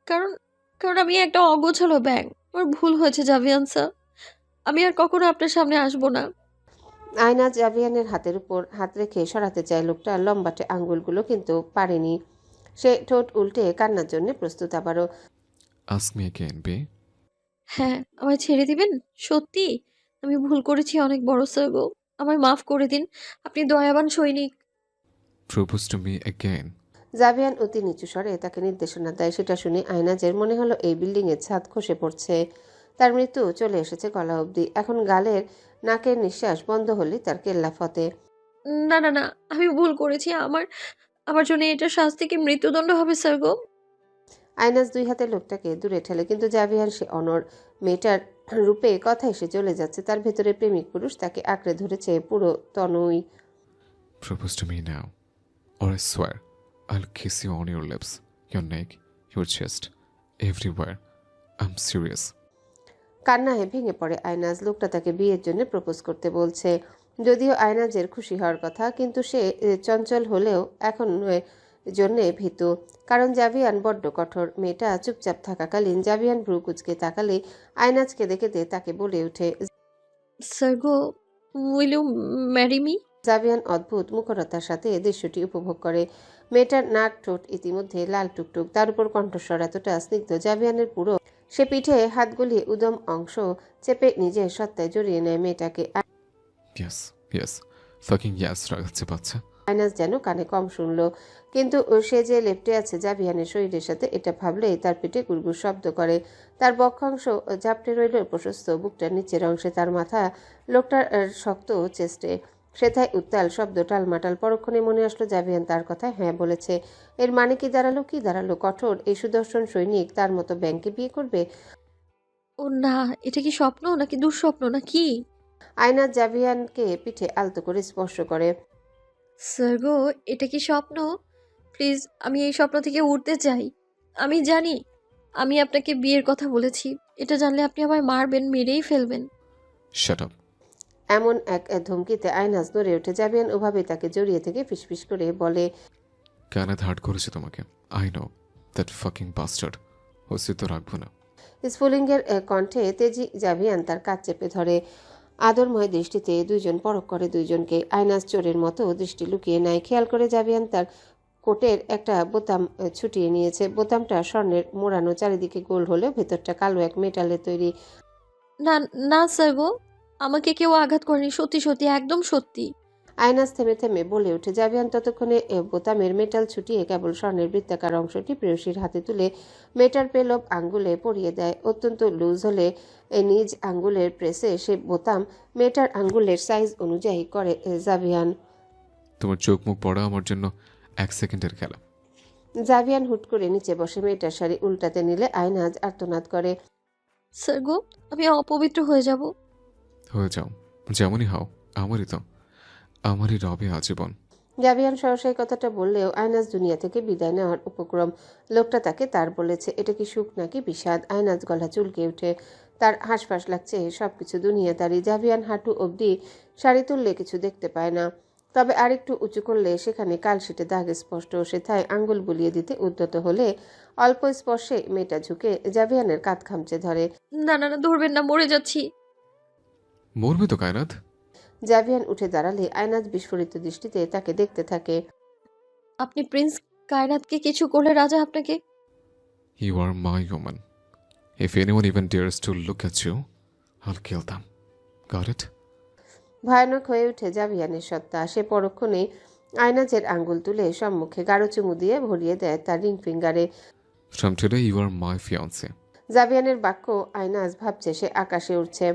কারণ কারণ আমি একটা অগোছালো ব্যাঙ। আমার ভুল হয়েছে জাভিয়ান স্যার। আমি আর কখনো আপনার সামনে আসবো না। আয়নাজ জাভিয়ানের হাতের উপর হাত রেখে সরাতে চায় লোকটা লম্বাটে আঙ্গুলগুলো, কিন্তু পারেনি। সে ঠোঁট উল্টে কান্নার জন্য প্রস্তুত আবারও। Ask me again, B. হ্যাঁ, আমায় ছেড়ে দিবেন? সত্যি? আমি ভুল করেছি অনেক বড় স্যার গো। আমায় মাফ করে দিন। আপনি দয়াবান সৈনিক। Propose to me again. জাভিয়ান অতি নিচু স্বরে তাকে নির্দেশনা দেয়। সেটা শুনে আয়নাজের মনে হলো এই বিল্ডিংয়ের ছাদ খসে পড়ছে। তার মৃত্যু চলে এসেছে গলা অবধি। এখন গালের নাকের নিঃশ্বাস বন্ধ হলেই তার কেল্লা ফতে। না, না, না। আমি ভুল করেছি। আমার আমার জন্য এটার শাস্তি কি মৃত্যুদণ্ড হবে স্যার গো? আয়নাজ দুই হাতে লোকটাকে দূরে ঠেলে, কিন্তু জাভিয়ান সে অনড়। মেয়েটার রূপে কথা এসে চলে যাচ্ছে। তার ভেতরে প্রেমিক পুরুষ তাকে আঁকড়ে ধরেছে পুরো তনুই। Propose to me now. Or I swear, I'll kiss you on your lips, your neck, your chest, everywhere. I'm serious. কান্নায় ভেঙে পড়ে আয়নাজ। লোকটা তাকে বিয়ের জন্য প্রপোজ করতে বলছে। যদিও আয়নাজের খুশি হওয়ার কথা, কিন্তু সে চঞ্চল হলেও এখন জন্যে ভীতু। কারণ জাভিয়ান বড্ড কঠোর। মেয়েটা চুপচাপ থাকাকালীন জাভিয়ান ভ্রু কুচকে তাকালে আয়নাজকে দেখে তাকে বলে ওঠে। স্যার গো, উইল ইউ ম্যারি মি? জাভিয়ান অদ্ভুত মুখরতার সাথে দৃশ্যটি উপভোগ করে। মেয়েটার নাক ঠোঁট ইতিমধ্যে লাল টুকটুক, তার উপর কণ্ঠস্বর এতটা স্নিগ্ধ, জাভিয়ানের পুরো সে পিঠে হাত গলিয়ে উদম অংশ চেপে নিজের সত্তায় জড়িয়ে নেয় মেয়েটাকে। Yes, yes. Fucking yes, রাগাচ্ছে বাচ্চা। আয়নাজ যেন কানে কম শুনল, কিন্তু সে যে লেপ্টে আছে জাভিয়ানের শরীরের সাথে এটা ভাবলেই তার পিঠে গুড়গুড় শব্দ করে। তার বক্ষাংশ ঝাপটে রইল প্রশস্ত বুকটার নিচের অংশে, তার মাথা লোকটার শক্ত চেস্টে। সেথায় উত্তাল শব্দ টালমাটাল। পরক্ষণে মনে আসলো জাভিয়ান তার কথা হ্যাঁ বলেছে। এর মানে কি দাঁড়ালো? কি দাঁড়ালো? কঠোর এই সুদর্শন সৈনিক তার মতো ব্যাংকে বিয়ে করবে? ও না, এটা কি স্বপ্ন নাকি দুঃস্বপ্ন না কি? আয়নাজ জাভিয়ানকে পিঠে আলতো করে স্পর্শ করে। স্যার গো, এটা কি স্বপ্ন? প্লিজ, আমি এই স্বপ্ন থেকে উঠতে চাই। আমি জানি আমি আপনাকে বিয়ের কথা বলেছি। এটা জানলে আপনি আমায় মারবেন, মেরেই ফেলবেন। Shut up. এমন এক ধমকিতে আয়নাজ নড়ে ওঠে। জাভিয়ান ওভাবে তাকে জড়িয়ে থেকে ফিসফিস করে বলে, কানে ধার করেছে তোমাকে। I know. That fucking bastard. অস্তিত্ব রাখবো না। স্ফুলিঙ্গের কণ্ঠে তেজি জাভিয়ান তার কাজ চেপে ধরে। আদরময় দৃষ্টিতে দুইজন পরখ করে দুইজনকে। আয়নাজ চোরের মতো দৃষ্টি লুকিয়ে নেয়। খেয়াল করে জাভিয়ান তার কোটের একটা বোতাম ছুটিয়ে নিয়েছে। বোতামটা স্বর্ণের মোড়ানো, চারিদিকে গোল হলেও ভেতরটা কালো এক মেটালের তৈরি। না, না স্যার গো, আমাকে কেউ আঘাত করেনি। সত্যি সত্যি, একদম সত্যি। আয়নাজ থেমে থেমে বলে ওঠে। জাভিয়ান ততক্ষণে বোতামের মেটাল ছুটিয়ে কেবল স্বর্ণের বৃত্তাকার অংশটি প্রেয়সীর হাতে তুলে মেটার পেলব আঙ্গুলে পরিয়ে দেয়। অত্যন্ত লুজ হলে নিজ আঙ্গুলের প্রেসে সে বোতাম মেটার আঙ্গুলের সাইজ অনুযায়ী করে জাভিয়ান। তোমার চোখ মুখ পড়া আমার জন্য 1 সেকেন্ডের খেলা। জাভিয়ান হুট করে নিচে বসে মেয়েটার শাড়ি উল্টাতে নিলে আয়নাজ আর্তনাদ করে। স্যার গো, আমি অপবিত্র হয়ে যাব। হয়ে যাও, যেমনই হও। আমারই তো, আমারই রবে আজীবন। জাভিয়ান সহসা এই কথাটা বললেও আয়নাজ দুনিয়া থেকে বিদায় নেওয়ার উপক্রম। লোকটা তাকে তার বলেছে। এটা কি সুখ নাকি বিষাদ? আয়নাজ গলা চুলকে ওঠে। তার হাঁসফাঁস লাগছে। সবকিছু দুনিয়াদারি। জাভিয়ান হাঁটু অবধি শাড়ি তুললে কিছু দেখতে পায় না, তবে আরেকটু উঁচু করলে সেখানে কালশিটে দাগ স্পষ্ট। সেথায় আঙ্গুল বুলিয়ে দিতে উদ্যত হলে অল্প স্পর্শে মেয়েটা ঝুঁকে জাভিয়ানের কাঁধ খামচে ধরে। না, না, না, ধরবেন না, মরে যাচ্ছি। মরবে তো কায়নাত। জাভিয়ান উঠে দাঁড়ালে আয়নাজ বিস্ফোরিত দৃষ্টিতে তাকে দেখতে থাকে। আপনি প্রিন্স কায়নাতকে কিছু করলে রাজা আপনাকে। You are my woman. If anyone even dares to look at you, I'll kill them. Got it? ভয়ানক হয়ে উঠে জাভিয়ানের সত্তা। সে পরক্ষণে আয়নাজের আঙ্গুল তুলে সম্মুখে গাঢ় চুমু দিয়ে ভরিয়ে দেয় তার রিং ফিঙ্গারে। From today you are my fiancé. জাভিয়ানের বাক্য আয়নাজ ভাবছে সে আকাশে উঠছে।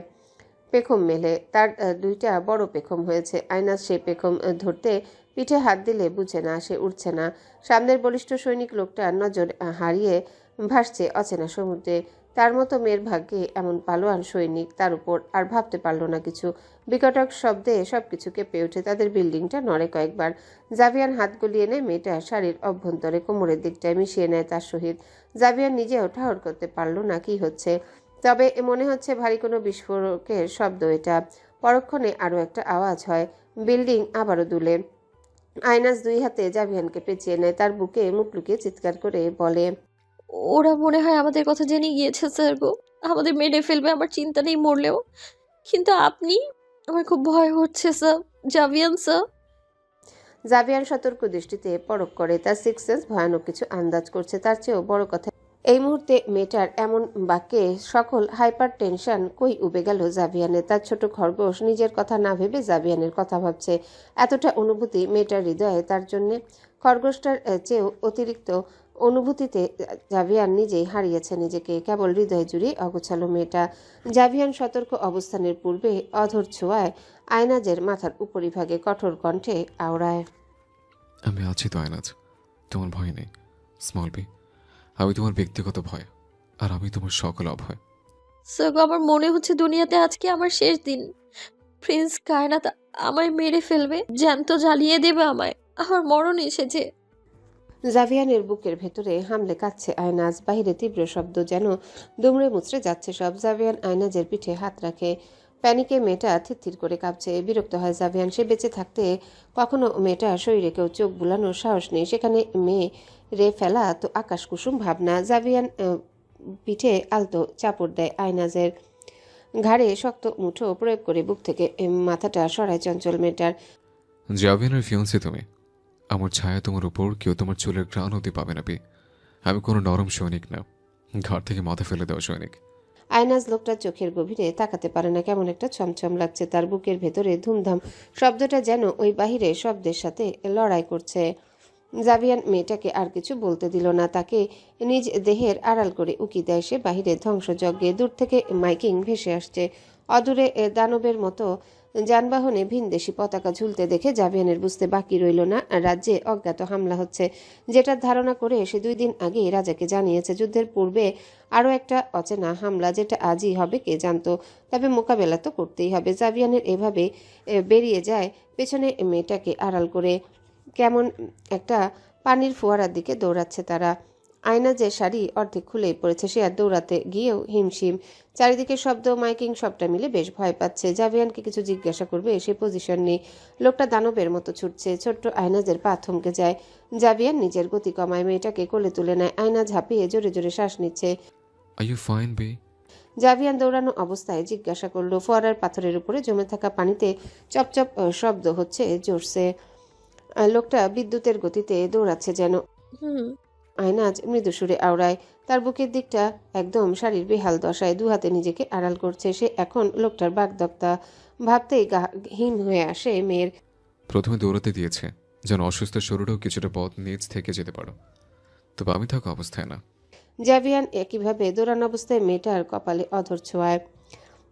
পেখম মেলে তার দুইটা বড় পেখম হয়েছে। আয়নাজ সেই পেখম ধরতে পিঠে হাত দিলে বুঝে না সে উঠছে না। সামনের বলিষ্ঠ সৈনিক লোকটার নজর হারিয়ে ভাসছে অচেনা সমুদ্রে। তার মতো মেয়ের ভাগ্যে এমন পালোয়ান সৈনিক। তার উপর আর ভাবতে পারল না কিছু। বিকটক শব্দে সবকিছু কেঁপে ওঠে। তাদের বিল্ডিংটা নড়ে কয়েকবার। জাভিয়ান হাত গলিয়ে নেয় মেয়েটা শাড়ির অভ্যন্তরে, কোমরের দিকটায় মিশিয়ে নেয় তার সহিত। জাভিয়ান নিজেও ঠাহর করতে পারল না কি হচ্ছে, তবে মনে হচ্ছে ভারী কোনো বিস্ফোরকের শব্দ এটা। পরক্ষণে আরও একটা আওয়াজ হয়। বিল্ডিং আবারও দুলে। আয়নাজ দুই হাতে জাভিয়ানকে পেঁচিয়ে নেয়। তার বুকে মুখ লুকিয়ে চিৎকার করে বলে, ওরা মনে হয় আমাদের কথা জেনে গিয়েছে স্যার গো। আমাদের মেরে ফেলবে, আমার চিন্তা নেই মরলেও। কিন্তু আপনি, আমার খুব ভয় হচ্ছে স্যার। জাভিয়ান স্যার। জাভিয়ান সতর্ক দৃষ্টিতে পরখ করে। তার সিক্স সেন্স ভয়ানক কিছু আন্দাজ করছে। তার চেয়েও বড় কথা, এই মুহূর্তে মেয়েটার এমন বাক্যে সকল হাইপার টেনশন কই উবে গেল জাভিয়ানের। তার ছোট খরগোশ নিজের কথা না ভেবে জাভিয়ানের কথা ভাবছে। এতটা অনুভূতি মেয়েটার হৃদয়ে তার জন্যে। খরগোশটার চেয়েও অতিরিক্ত অনুভূতিতে জাভিয়ান নিজেই হারিয়েছে নিজেকে। কেবল হৃদয় জুড়ে অগোছালো মেয়েটা। জাভিয়ান সতর্ক অবস্থানের পূর্বে অধর ছোঁয়ায় আয়নাজের মাথার উপরিভাগে কঠোর কণ্ঠে আওড়ায়। আমি আছি তো আয়নাজ, তোমার ভয় নেই। স্মল বি, আমি তোমার ব্যক্তিগত ভয়, আর আমি তোমার সকল অভয়। স্যার গো, আমার মনে হচ্ছে দুনিয়াতে আজকে আমার শেষ দিন। প্রিন্স কায়নাত আমায় মেরে ফেলবে, জ্যান্ত জ্বালিয়ে দেবে আমায়। আমার মরণ এসেছে। জাভিয়ানের বুকের ভেতরে হামলে কাঁদছে আয়নাজ। বাহিরে তীব্র শব্দ, যেন দুমড়ে মুচড়ে যাচ্ছে সব। জাভিয়ান আয়নাজের পিঠে হাত রাখে। প্যানিকে মেয়েটা থিরথির করে কাঁপছে। বিরক্ত হয় জাভিয়ান। সে বেঁচে থাকতে কখনো মেয়েটা শরীরে কেউ চোখ বুলানোর সাহস নেই। সেখানে মেয়ে রে ফেলা তো আকাশ কুসুম ভাবনা। জাভিয়ান পিঠে আলতো চাপড় দেয় আয়নাজের। ঘাড়ে শক্ত মুঠো প্রয়োগ করে বুক থেকে মাথাটা সরায় চঞ্চল মেয়েটার। জাভিয়ানের ফিয়ন্সি তুমি। আমার ছায়া তোমার উপর, কেউ তোমার চুলের গ্রান অব্দি পাবে না বি। আমি কোনো নরম সৈনিক না, ঘর থেকে মাথা ফেলে দেওয়া সৈনিক। আয়নাজ লোকটার চোখের গভীরে তাকাতে পারে না। কেমন একটা ছমছম লাগছে তার বুকের ভেতরে। ধুমধাম শব্দটা যেন ওই বাহিরে শব্দের সাথে লড়াই করছে। জাভিয়ান মেয়েটাকে আর কিছু বলতে দিল না। তাকে নিজ দেহের আড়াল করে উকি দেয় সে বাহিরে ধ্বংসযজ্ঞে। দূর থেকে মাইকিং ভেসে আসছে। অদূরে দানবের মতো যানবাহনে ভিনদেশি পতাকা ঝুলতে দেখে জাভিয়ানের বুঝতে বাকি রইল না, রাজ্যে অজ্ঞাত হামলা হচ্ছে। যেটার ধারণা করে সে 2 দিন আগে রাজাকে জানিয়েছে। যুদ্ধের পূর্বে আরও একটা অচেনা হামলা, যেটা আজই হবে কে জানতো। তবে মোকাবেলা তো করতেই হবে। জাভিয়ানের এভাবে বেরিয়ে যায় পেছনে মেয়েটাকে আড়াল করে। কেমন একটা পানির ফোয়ারার দিকে দৌড়াচ্ছে তারা। আয়না যে শাড়ি অর্ধেক খুলেই পড়েছে, সে আর দৌড়াতে গিয়েও হিমশিম। চারিদিকে শব্দ, মাইকিং সবটা মিলে বেশ ভয় পাচ্ছে। জাভিয়ানকে কিছু জিজ্ঞাসা করবে সে পজিশন নেই। লোকটা দানবের মতো ছুটছে। ছোট্ট আয়নাজের পা থমকে যায়। জাভিয়ান নিজের গতি কমায়, মেয়েটাকে কোলে তুলে নেয়। আয়না ঝাঁপিয়ে জোরে জোরে শ্বাস নিচ্ছে। আর ইউ ফাইন বি? জাভিয়ান দৌড়ানো অবস্থায় জিজ্ঞাসা করলো। ফোয়ারার পাথরের উপরে জমে থাকা পানিতে চপচপ শব্দ হচ্ছে জোরসে। লোকটা বিদ্যুতের গতিতে দৌড়াচ্ছে যেন। হুম। আয়নাজ মৃদু সুরে আওড়ায়। তার বুকের দিকটা একদম শাড়ির বেহাল দশায়। 2 হাতে নিজেকে আড়াল করছে সে। এখন লোকটার বাগদত্তা ভাবতেই গা হিম হয়ে আসে মেয়ের। প্রথমে দৌড়াতে দিয়েছে যেন অসুস্থ শরীরেও কিছুটা পথ নিজ থেকে যেতে পারো, তবে আমি থাকা অবস্থায় না। জাভিয়ান একইভাবে দৌড়ানো অবস্থায় মেয়েটার কপালে অধর ছোঁয়ায়।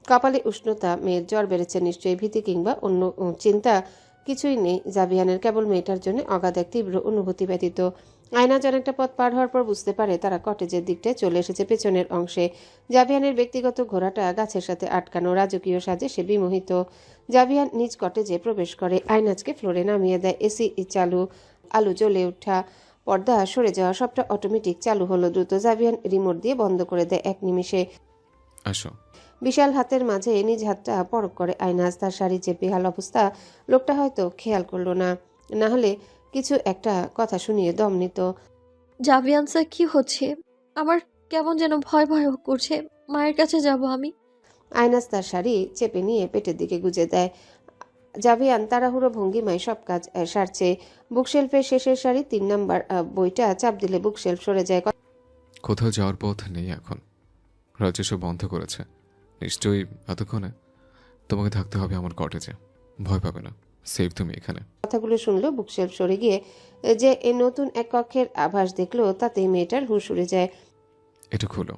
কপালে উষ্ণতা। মেয়ের জ্বর বেড়েছে নিশ্চয়ই। ভীতি কিংবা অন্য চিন্তা কিছুই নেই জাভিয়ানের। কেবল মেয়েটার জন্য অগাধ এক তীব্র অনুভূতি ব্যতীত। আয়নাজ অনেকটা পথ পার হওয়ার পর বুঝতে পারে তারা কটেজের দিকটায় চলে এসেছে, পেছনের অংশে। জাভিয়ানের ব্যক্তিগত ঘোড়াটা গাছের সাথে আটকানো। রাজকীয় সাজে সে বিমোহিত। জাভিয়ান নিজ কটেজে প্রবেশ করে। আয়নাজকে ফ্লোরে নামিয়ে দেয়। এসি চালু, আলো জ্বলে ওঠা, পর্দা সরে যাওয়া, সবটা অটোমেটিক চালু হলো দ্রুত। জাভিয়ান রিমোট দিয়ে বন্ধ করে দেয় এক নিমিষে। আসো। বিশাল হাতের মাঝে নিজ হাতটা পরক করে আয়নাজ। তার শাড়ি যে বেহাল অবস্থা লোকটা হয়তো খেয়াল করলো না, না হলে কিছু একটা কথা শুনিয়ে দম নিত। জাভিয়ান স্যার, কি হচ্ছে? আমার কেমন যেন ভয় ভয় করছে। মায়ের কাছে যাব আমি। আয়নাজ তার শাড়ি চেপে নিয়ে পেটের দিকে গুজে দেয়। জাভিয়ান তাড়াহুড়ো ভঙ্গিমায় সব কাজ সারছে। বুকশেলফের শেষের শাড়ি 3 নাম্বার বইটা চাপ দিলে বুকশেলফ সরে যায়। কোথাও যাওয়ার পথ নেই এখন, রাজ্য সব বন্ধ করেছে। নিশ্চয়ই এতক্ষণে তোমাকে থাকতে হবে আমার কটেজে। ভয় পাবে না, সেফ তুমি এখানে। কথাগুলো শুনলো বুকশেলফ সরে গিয়ে যে এ নতুন এক কক্ষের আভাস দেখলো, তাতেই মেয়েটার হুঁশ উড়ে যায়। এটা খুলো।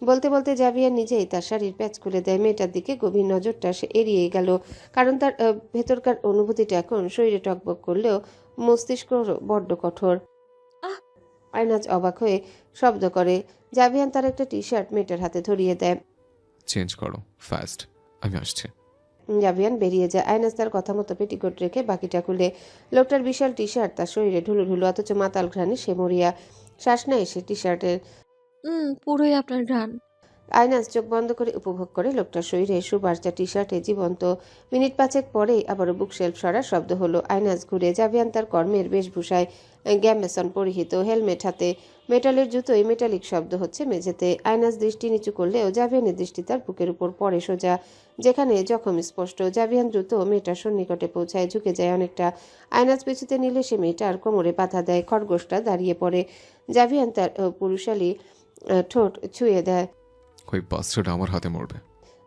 বলতে বলতে জাভিয়ান নিজেই তার শাড়ির প্যাচ খুলে দেয়। মেয়েটার দিকে গভীর নজরটা সে এড়িয়ে গেল, কারণ তার ভেতরকার অনুভূতিটা এখন শরীরে টকবক করলেও মস্তিষ্ক বড্ড কঠোর। আহ! আয়নাজ অবাক হয়ে শব্দ করে। জাভিয়ান তার একটা টি শার্ট মেয়েটার হাতে ধরিয়ে দেয়। চেঞ্জ করো ফাস্ট, আমি আসছি। জাভিয়ান বেরিয়ে যায়। আয়নাজ তার কথা মতো পেটিকোট রেখে বাকিটা খুলে। লোকটার বিশাল টি শার্ট তার শরীরে ঢুলু ঢুলু, অথচ মাতাল ঘ্রাণে সে মরিয়া। শ্বাস নেয় সে টি শার্টের। পুরোই আপনার গান। আয়নাজ চোখ বন্ধ করে উপভোগ করে লোকটার শরীরে সুবার্চা টি শার্টে জীবন্ত। মিনিট পাঁচেক পরেই আবারও বুকশেলফ সরার শব্দ হলো। আয়নাজ ঘুরে জাভিয়ান তার কর্মের বেশভূষায়, গ্যামবেসন পরিহিত, হেলমেট হাতে, মেটালের জুতোয় মেটালিক শব্দ হচ্ছে মেঝেতে। আয়নাজ দৃষ্টি নিচু করলেও জাভিয়ানের দৃষ্টি তার বুকের উপর পড়ে সোজা, যেখানে জখম স্পষ্ট। জাভিয়ান দ্রুত মেয়েটার সন্নিকটে পৌঁছায়, ঝুঁকে যায় অনেকটা। আয়নাজ পিছুতে নিলে সে মেয়েটার কোমরে বাধা দেয়। খরগোশটা দাঁড়িয়ে পড়ে। জাভিয়ান তার পুরুষালী ঠোঁট ছুঁয়ে দেয়। ওই বাস্টার্ড আমার হাতে মরবে।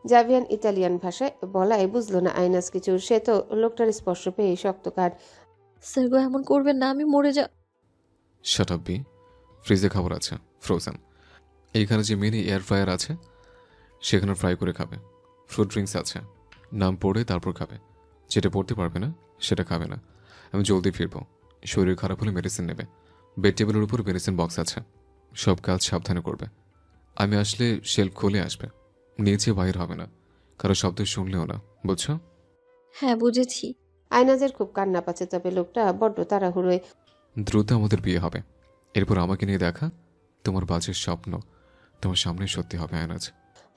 জাভিয়ান ইতালিয়ান ভাষায় বলায় বুঝলো না আইনাস কিছু। সে তো লোকটার স্পর্শ পেয়ে শক্ত কাঠ। সার্গো এমন করবেন না, আমি মরে যা। শাট আপ বি। ফ্রিজে খাবার আছে, ফ্রোজেন। এইখানে যে মিনি এয়ার ফ্রায়ার আছে সেখানে ফ্রাই করে খাবে। ফ্রুট ড্রিঙ্কস আছে, নাম পড়ে তারপর খাবে। যেটা পড়তে পারবে না সেটা খাবে না। আমি জলদি ফিরবো। শরীর খারাপ হলে মেডিসিন নেবে। বেড টেবিলের উপর মেডিসিন বক্স আছে, সব কাজ সাবধানে করবে। আমি আসলে শেলফ খুলে আসবে, নিচে বাইর হবে না, কারো শব্দ শুনলেও না, বুঝছো? হ্যাঁ, বুঝেছি। আইনাজের খুব কান্না পাচ্ছে, তবে লোকটা বড্ড তাড়াহুড়োয়। দ্রুত আমাদের বিয়ে হবে, এরপর আমাকে নিয়ে দেখা তোমার বাজের স্বপ্ন তোমার সামনে সত্যি হবে আয়নাজ।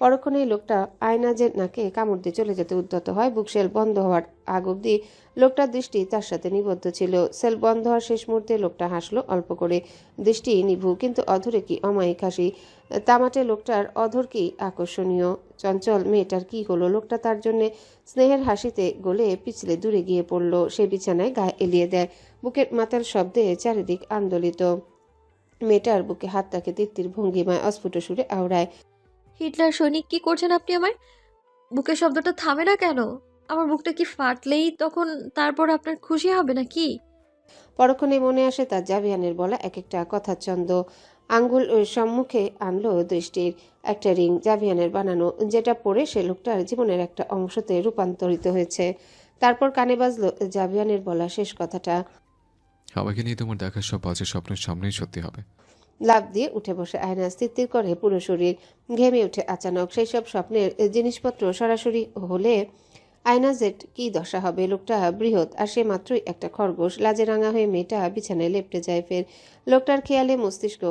পরক্ষণেই লোকটা আয়নাজের নাকে কামড় দিয়ে চলে যেতে উদ্যত হয়। বুকশেল বন্ধ হওয়ার আগ অব্দি লোকটার দৃষ্টি তার সাথে নিবদ্ধ ছিল। সেল বন্ধ হওয়ার শেষ মুহূর্তে লোকটা হাসলো অল্প করে, দৃষ্টি নিভু, কিন্তু অধরে কি অমায়িক হাসি। তামাটে লোকটার অধর কি আকর্ষণীয়। চঞ্চল মেয়েটার কি হলো? লোকটা তার জন্য স্নেহের হাসিতে গলে পিছলে দূরে গিয়ে পড়ল। সে বিছানায় গায়ে এলিয়ে দেয়, বুকের মাতাল শব্দে চারিদিক আন্দোলিত। মেয়েটার বুকে হাত রাখে তৃপ্তির ভঙ্গিমায় অস্ফুট সুরে আওড়ায়। হিটলার সৈনিক, কি করছেন আপনি আমায়? বুকের শব্দটা থামে না কেন? আমার বুকটা কি ফাটলেই তখন তারপর আপনার খুশি হবে নাকি? পরক্ষণে মনে আসে তার জাভিয়ানের বলা এক একটা কথার ছন্দ। আঙ্গুল সম্মুখে আনলো দৃষ্টির একটা রিং, জাভিয়ানের বানানো, যেটা পরে সে লোকটার জীবনের একটা অংশতে রূপান্তরিত হয়েছে। তারপর কানে বাজলো জাভিয়ানের বলা শেষ কথাটা। আমাকে নিয়ে তোমার দেখা সব বাজে স্বপ্নের সামনেই সত্যি হবে। লাফ দিয়ে উঠে বসে আয়না, স্থির করে পুরো শরীর, ঘেমে ওঠে আচানক। সেই সব স্বপ্নের জিনিসপত্র সরাসরি হলে আয়নাজের কি দশা হবে? লোকটা বৃহৎ, আর সে মাত্রই একটা খরগোশ। লাজে রাঙা হয়ে মেয়েটা বিছানায় লেপটে যায়। ফের লোকটার খেয়ালে মস্তিষ্ক।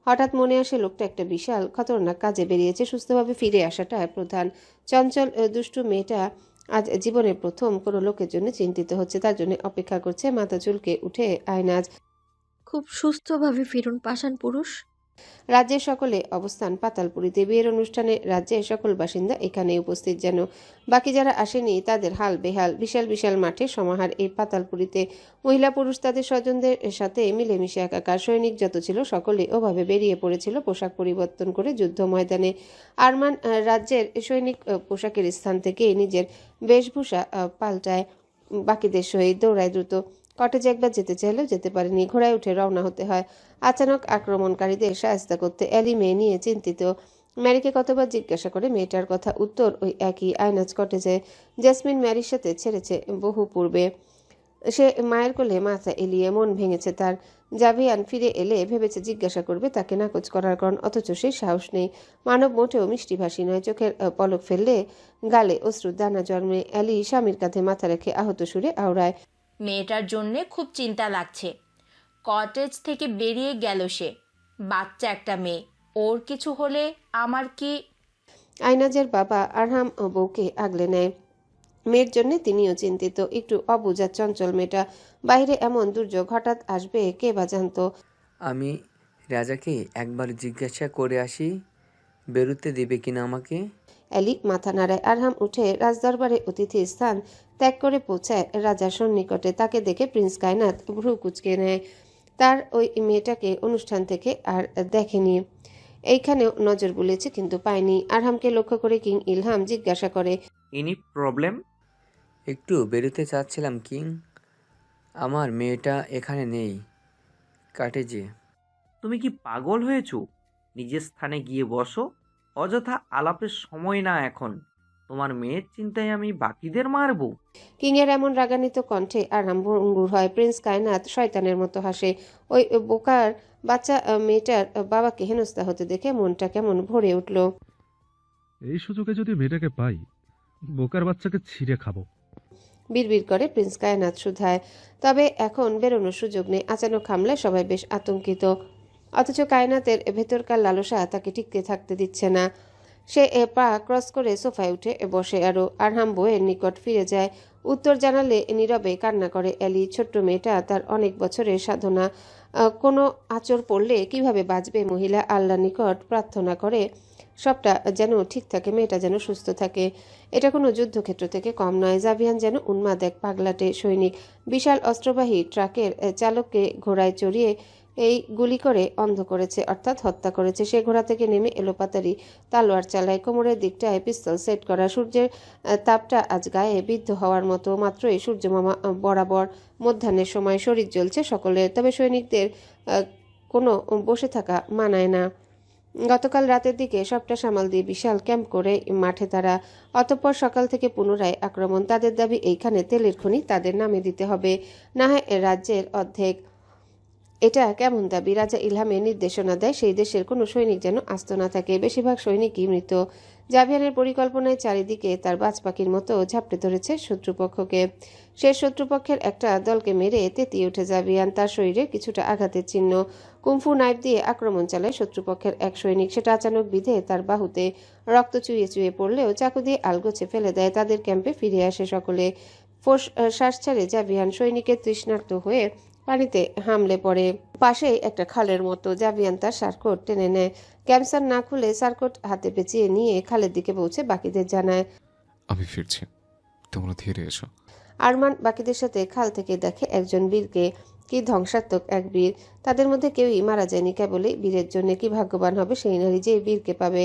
হঠাৎ মনে আসে লোকটা একটা বিশাল খতরনাক কাজে বেরিয়েছে। সুস্থভাবে ফিরে আসাটা প্রধান। চঞ্চল দুষ্টু মেয়েটা আজ জীবনের প্রথম কোনো লোকের জন্য চিন্তিত হচ্ছে, তার জন্য অপেক্ষা করছে। মাথা চুলকে উঠে আয়নাজ। খুব সুস্থভাবে ফিরুন, পাষাণ পুরুষ। রাজ্যের সকলে অবস্থান পাতালপুরীতে। বিয়ের অনুষ্ঠানে রাজ্যের সকল বাসিন্দা এখানে উপস্থিত, যেন বাকি যারা আসেনি তাদের হাল বেহাল। বিশাল বিশাল মাঠে সমাহার এই পাতালপুরীতে। মহিলা পুরুষ তাদের স্বজনদের সাথে মিলেমিশে একাকার। সৈনিক যত ছিল সকলে ওভাবে বেরিয়ে পড়েছিল পোশাক পরিবর্তন করে যুদ্ধ ময়দানে। আরমান রাজ্যের সৈনিক পোশাকের স্থান থেকে নিজের বেশভূষা পাল্টায়, বাকিদের সহিত দৌড়ায় দ্রুত। কটেজে একবার যেতে চাইলেও যেতে পারেনি, ঘোড়ায় উঠে রওনা হতে হয় আচানক আক্রমণকারীদের সাহায্য করতে। অ্যালি মেয়ে নিয়ে চিন্তিত। ম্যারিকে কতবার জিজ্ঞাসা করে মেয়েটার কথা, উত্তর ওই একই। আয়নাজ কটেজে। জেসমিন ম্যারির সাথে ছেড়েছে বহু পূর্বে। সে মায়ের কোলে মাথা এলিয়ে মন ভেঙেছে তার। জাভিয়ান ফিরে এলে ভেবেছে জিজ্ঞাসা করবে তাকে নাকচ করার কারণ, অথচ সেই সাহস নেই। মানব মোটেও মিষ্টিভাষী নয়। চোখের পলক ফেললে গালে অশ্রুর দানা জন্মে। অ্যালি স্বামীর কাঁধে মাথা রেখে আহত সুরে আওড়ায়। মেয়েটার জন্যে খুব চিন্তা লাগছে। কটেজ থেকে বেরিয়ে গেল সে, বাচ্চা একটা মেয়ে, ওর কিছু হলে আমার কি? আইনাজের বাবা আরহাম বউকে আগলে নেয়। মেয়ের জন্য তিনিও চিন্তিত। একটু অবুঝা চঞ্চল মেয়েটা, বাইরে এমন দুর্যোগ হঠাৎ আসবে কে বা জানতো। আমি রাজাকে একবার জিজ্ঞাসা করে আসি বেরোতে দেবে কিনা আমাকে। অ্যালি মাথা নাড়ায়। আরহাম উঠে রাজদরবারে অতিথির স্থান ত্যাগ করে পৌঁছায় রাজার সন্নিকটে। তাকে দেখে প্রিন্স কায়নাত ভ্রু কুচকে নেয়। তার ওই মেয়েটাকে অনুষ্ঠান থেকে আর দেখেনি। এইখানেও নজর বুলেছে কিন্তু পায়নি। আরহামকে লক্ষ্য করে কিং ইলহাম জিজ্ঞাসা করে, এনি প্রবলেম? একটু বেরোতে চাচ্ছিলাম কিং, আমার মেয়েটা এখানে নেই, কাটেজে। তুমি কি পাগল হয়েছো? নিজের স্থানে গিয়ে বসো। অযথা আলাপের সময় না এখন। তোমার মেয়ের চিন্তায় আমি বাকিদের মারবো? কিংয়ের এমন রাগান্বিত কণ্ঠে আরহাম ভঙ্গুর হয়। প্রিন্স কায়নাত শয়তানের মতো হাসে। ওই বোকার বাচ্চা মেয়েটার বাবাকে হেনস্থা হতে দেখে মনটা কেমন ভরে উঠল। এই সুযোগে যদি মেয়েটাকে পাই, বোকার বাচ্চাকে ছিঁড়ে খাবো। বিড়বিড় করে প্রিন্স কায়নাত শুধায়। তবে এখন বেরোনোর সুযোগ নেই। আচানক হামলায় সবাই বেশ আতঙ্কিত, অথচ কায়নাতের ভেতরকার লালসা তাকে টিকতে থাকতে দিচ্ছে না। সে পা ক্রস করে সোফায় উঠে বসে আরও আরহাম বইয়ের নিকট ফিরে যায়। উত্তর জানালে নীরবে কান্না করে এলি। ছোট্ট মেয়েটা, তার অনেক বছরের সাধনা। কোনো আঁচড় পড়লে কিভাবে বাঁচবে মহিলা? আল্লাহর নিকট প্রার্থনা করে সবটা যেন ঠিক থাকে, মেয়েটা যেন সুস্থ থাকে। এটা কোনো যুদ্ধক্ষেত্র থেকে কম নয়। জাভিয়ান যেন উন্মাদ এক পাগলাটে সৈনিক। বিশাল অস্ত্রবাহী ট্রাকের চালককে ঘোড়ায় চড়িয়ে এই গুলি করে অন্ধ করেছে, অর্থাৎ হত্যা করেছে। সে ঘোড়া থেকে নেমে এলোপাতাড়ি তালোয়ার চালায়, কোমরের দিকটায় পিস্তল সেট করা। সূর্যের তাপটা আজ গায়ে বিদ্ধ হওয়ার মতো। মাত্রই সূর্যমামা বরাবর মধ্যাহ্নের সময়। শরীর জ্বলছে সকলের, তবে সৈনিকদের কোনো বসে থাকা মানায় না। গতকাল রাতের দিকে সবটা সামাল দিয়ে বিশাল ক্যাম্প করে মাঠে তারা। অতঃপর সকাল থেকে পুনরায় আক্রমণ। তাদের দাবি এইখানে তেলের খনি তাদের নামে দিতে হবে, না হয় রাজ্যের অর্ধেক। এটা কেমন দাবি? রাজা ইলহামের নির্দেশনা দেয় সেই দেশের কোনো সৈনিক যেন আস্ত না থাকে। বেশিরভাগ সৈনিকই মৃত। জাভিয়ানের পরিকল্পনায় চারিদিকে তার বাজ পাখির মতো ঝাপটে ধরেছে শত্রুপক্ষকে। সে শত্রুপক্ষের একটা দলকে মেরে তেতিয়ে উঠে জাভিয়ান। তার শরীরে কিছুটা আঘাতের চিহ্ন। কুমফু নাইফ দিয়ে আক্রমণ চালায় শত্রুপক্ষের এক সৈনিক। সেটা আচানক বিধে তার বাহুতে রক্ত চুইয়ে চুইয়ে পড়লেও চাকু দিয়ে আলগোছে ফেলে দেয়। তাদের ক্যাম্পে ফিরে আসে সকলে। ফোঁস শ্বাস ছাড়ে জাভিয়ান। সৈনিকের তৃষ্ণার্ত হয়ে পানিতে হামলে পড়ে। পাশেই একটা খালের মতো। জাভিয়ান তার সার্কোট টেনে নেয়। ক্যামসার না খুলে সার্কোট হাতে পেঁচিয়ে নিয়ে খালের দিকে পৌঁছে বাকিদের জানায়, আমি ফিরছি, তোমরা ধীরে এসো। আরমান বাকিদের সাথে খাল থেকে দেখে একজন বীরকে। কি ধ্বংসাত্মক এক বীর! তাদের মধ্যে কেউই মারা যায়নি কেবলই বীরের জন্য। কি ভাগ্যবান হবে সেই নারী যে বীরকে পাবে।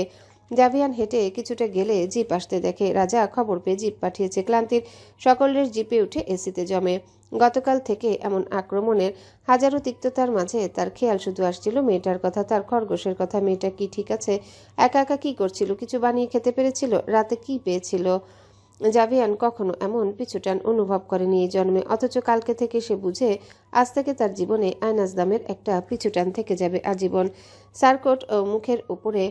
জাভিয়ান হেঁটে কিছুটা গেলে জিপ আসতে দেখে। রাজা খবর পেয়ে জিপ পাঠিয়েছে। ক্লান্তির সকলের জিপে উঠে এসিতে জমে। গতকাল থেকে এমন আক্রমণের হাজারো তিক্ততার মাঝে তার খেয়াল শুধু আসছিল মেয়েটার কথা, তার খরগোশের কথা। মেয়েটা কি ঠিক আছে? একা একা কি করছিল? কিছু বানিয়ে খেতে পেরেছিল? রাতে কি পেয়েছিল? জাভিয়ান কখনো এমন পিছুটান অনুভব করেনি এই জন্মে। অথচ কালকে থেকে সে বুঝে আজ থেকে তার জীবনে আয়নাজ দামের একটা পিছুটান থেকে যাবে আজীবন। সার্কোট মুখের উপরে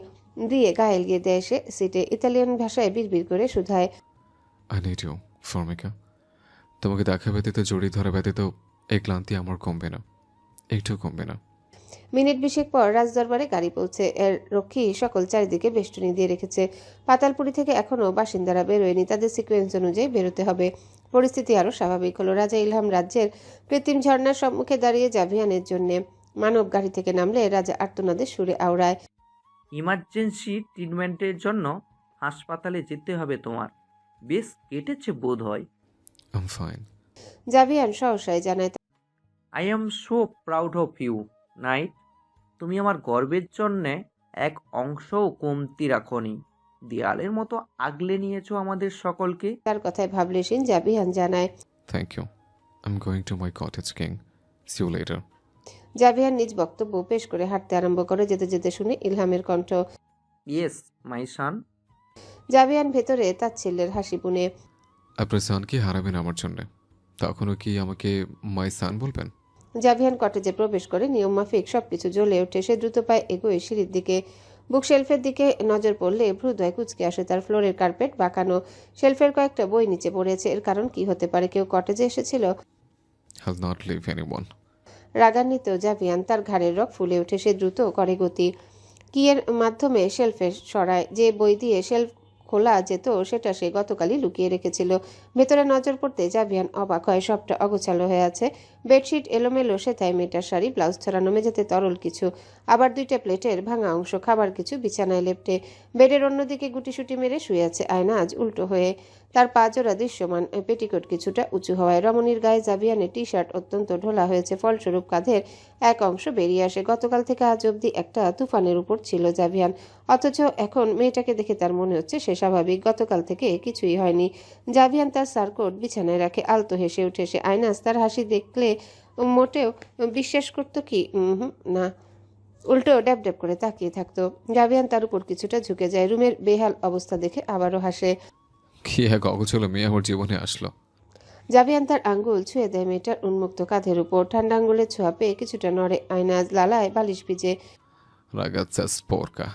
দিয়ে গায়ে এলিয়ে দেয় সে সিটে। ইতালিয়ান ভাষায় বিড়বিড় করে শুধায়, আই নিড ইউ ফর্মিকা। তোমাকে দেখা ব্যতীত, জড়িয়ে ধরা ব্যতীত এই ক্লান্তি আমার কমবে না, একটু কমবে না। মিনিট বিশেক পর রাজদরবারে গাড়ি পৌঁছে। এর রক্ষী সকল চারিদিকে বেষ্টনী দিয়ে রেখেছে। পাতালপুরি থেকে এখনও বাসিন্দারা বেরোয়নি। তাদের সিকোয়েন্স অনুযায়ী বেরোতে হবে। পরিস্থিতি আরও স্বাভাবিক হলো। রাজা ইলহাম রাজ্যের কৃত্রিম ঝর্ণার সম্মুখে দাঁড়িয়ে জাভিয়ানের জন্যে। মানব গাড়ি থেকে নামলে রাজা আর্তনাদের সুরে আওড়ায়, ইমার্জেন্সি ট্রিটমেন্টের জন্য হাসপাতালে যেতে হবে তোমার। বেশ কেটেছে বোধ হয়। I am fine. জাভিয়ান সহসায় জানায়, I am so proud of you knight. তুমি আমার গর্বের জন্যে এক অংশও কমতি রাখনি। দেয়ালের মতো আগলে নিয়েছো আমাদের সকলকে। তার কথায় ভাবলেশীন জাভিয়ান জানায়, thank you. I am going to my cottage king, see you later. জাভিয়ান নিজ বক্তব্য পেশ করে হাঁটতে আরম্ভ করে। যেতে যেতে শুনে ইলহামের কণ্ঠ। ইয়েস মাই সান। জাভিয়ান ভেতরে তাচ্ছিল্যের হাসি বুনে, আপনার সানকে হারাবেন আমার জন্যে, তখনও কি আমাকে মাই সান বলবেন? জাভিয়ান কটেজে প্রবেশ করে নিয়ম মাফিক সবকিছু জ্বলে ওঠে। সে দ্রুত পায়ে এগোয় সিঁড়ির দিকে। বুকশেলফের দিকে নজর পড়লে ভ্রুদয় কুচকে আসে তার। ফ্লোরের কার্পেট বাঁকানো। শেলফের কয়েকটা বই নিচে পড়েছে। এর কারণ কি হতে পারে? কেউ কটেজে এসেছিল? হ্যাল নট লিভ এনিওয়ান। রাগান্বিত জাভিয়ান, তার ঘাড়ের রগ ফুলে ওঠে। সে দ্রুত করে গতি। কিয়ের মাধ্যমে শেলফে সরায়। যে বই দিয়ে শেলফ খোলা যেত সেটা সে গতকালই লুকিয়ে রেখেছিল। ভেতরে নজর পড়তে জাভিয়ান অবাক হয়। সবটা অগোছালো হয়ে আছে। বেডশিট এলোমেলো, সেথায় মেয়েটার শাড়ি, ব্লাউজ ছড়ানো, মেঝেতে তরল কিছু, আবার দুইটা প্লেটের ভাঙা অংশ, খাবার কিছু বিছানায় লেপ্টে। বেডের অন্যদিকে গুটিসুটি মেরে শুয়ে আছে আয়না, আজ উল্টো হয়ে। তার পা জোড়া দৃশ্যমান, পেটিকোট কিছুটা উঁচু হওয়ায়। রমণীর গায়ে জাভিয়ানের টি শার্ট অত্যন্ত ঢোলা হয়েছে। ফলস্বরূপ কাঁধের এক অংশ বেরিয়ে আসে। গতকাল থেকে আজ অবধি একটা তুফানের উপর ছিল জাভিয়ান, অথচ এখন মেয়েটাকে দেখে তার মনে হচ্ছে সে স্বাভাবিক। গতকাল থেকে কিছুই হয়নি। জাভিয়ান তার সার্কোট বিছানায় রাখে। আলতো হেসে উঠে সে। আয়নাজ তার হাসি দেখলে মোটেও বিশ্বাস করতো কি? না, উল্টো ড্যাব ড্যাব করে তাকিয়ে থাকতো। জাভিয়ান তার উপর কিছুটা ঝুঁকে যায়। রুমের বেহাল অবস্থা দেখে আবারও হাসে। কি এক অগোছলো মেয়ে আমার জীবনে আসলো। জাভিয়ান তার আঙ্গুল ছুঁয়ে দেয় মেয়েটার উন্মুক্ত কাঁধের উপর। ঠান্ডা আঙ্গুলের ছোঁয়া পেয়ে কিছুটা নড়ে আয়নাজ। লালায় বালিশ ভিজে। রাগাচ্ছা স্পোরকা।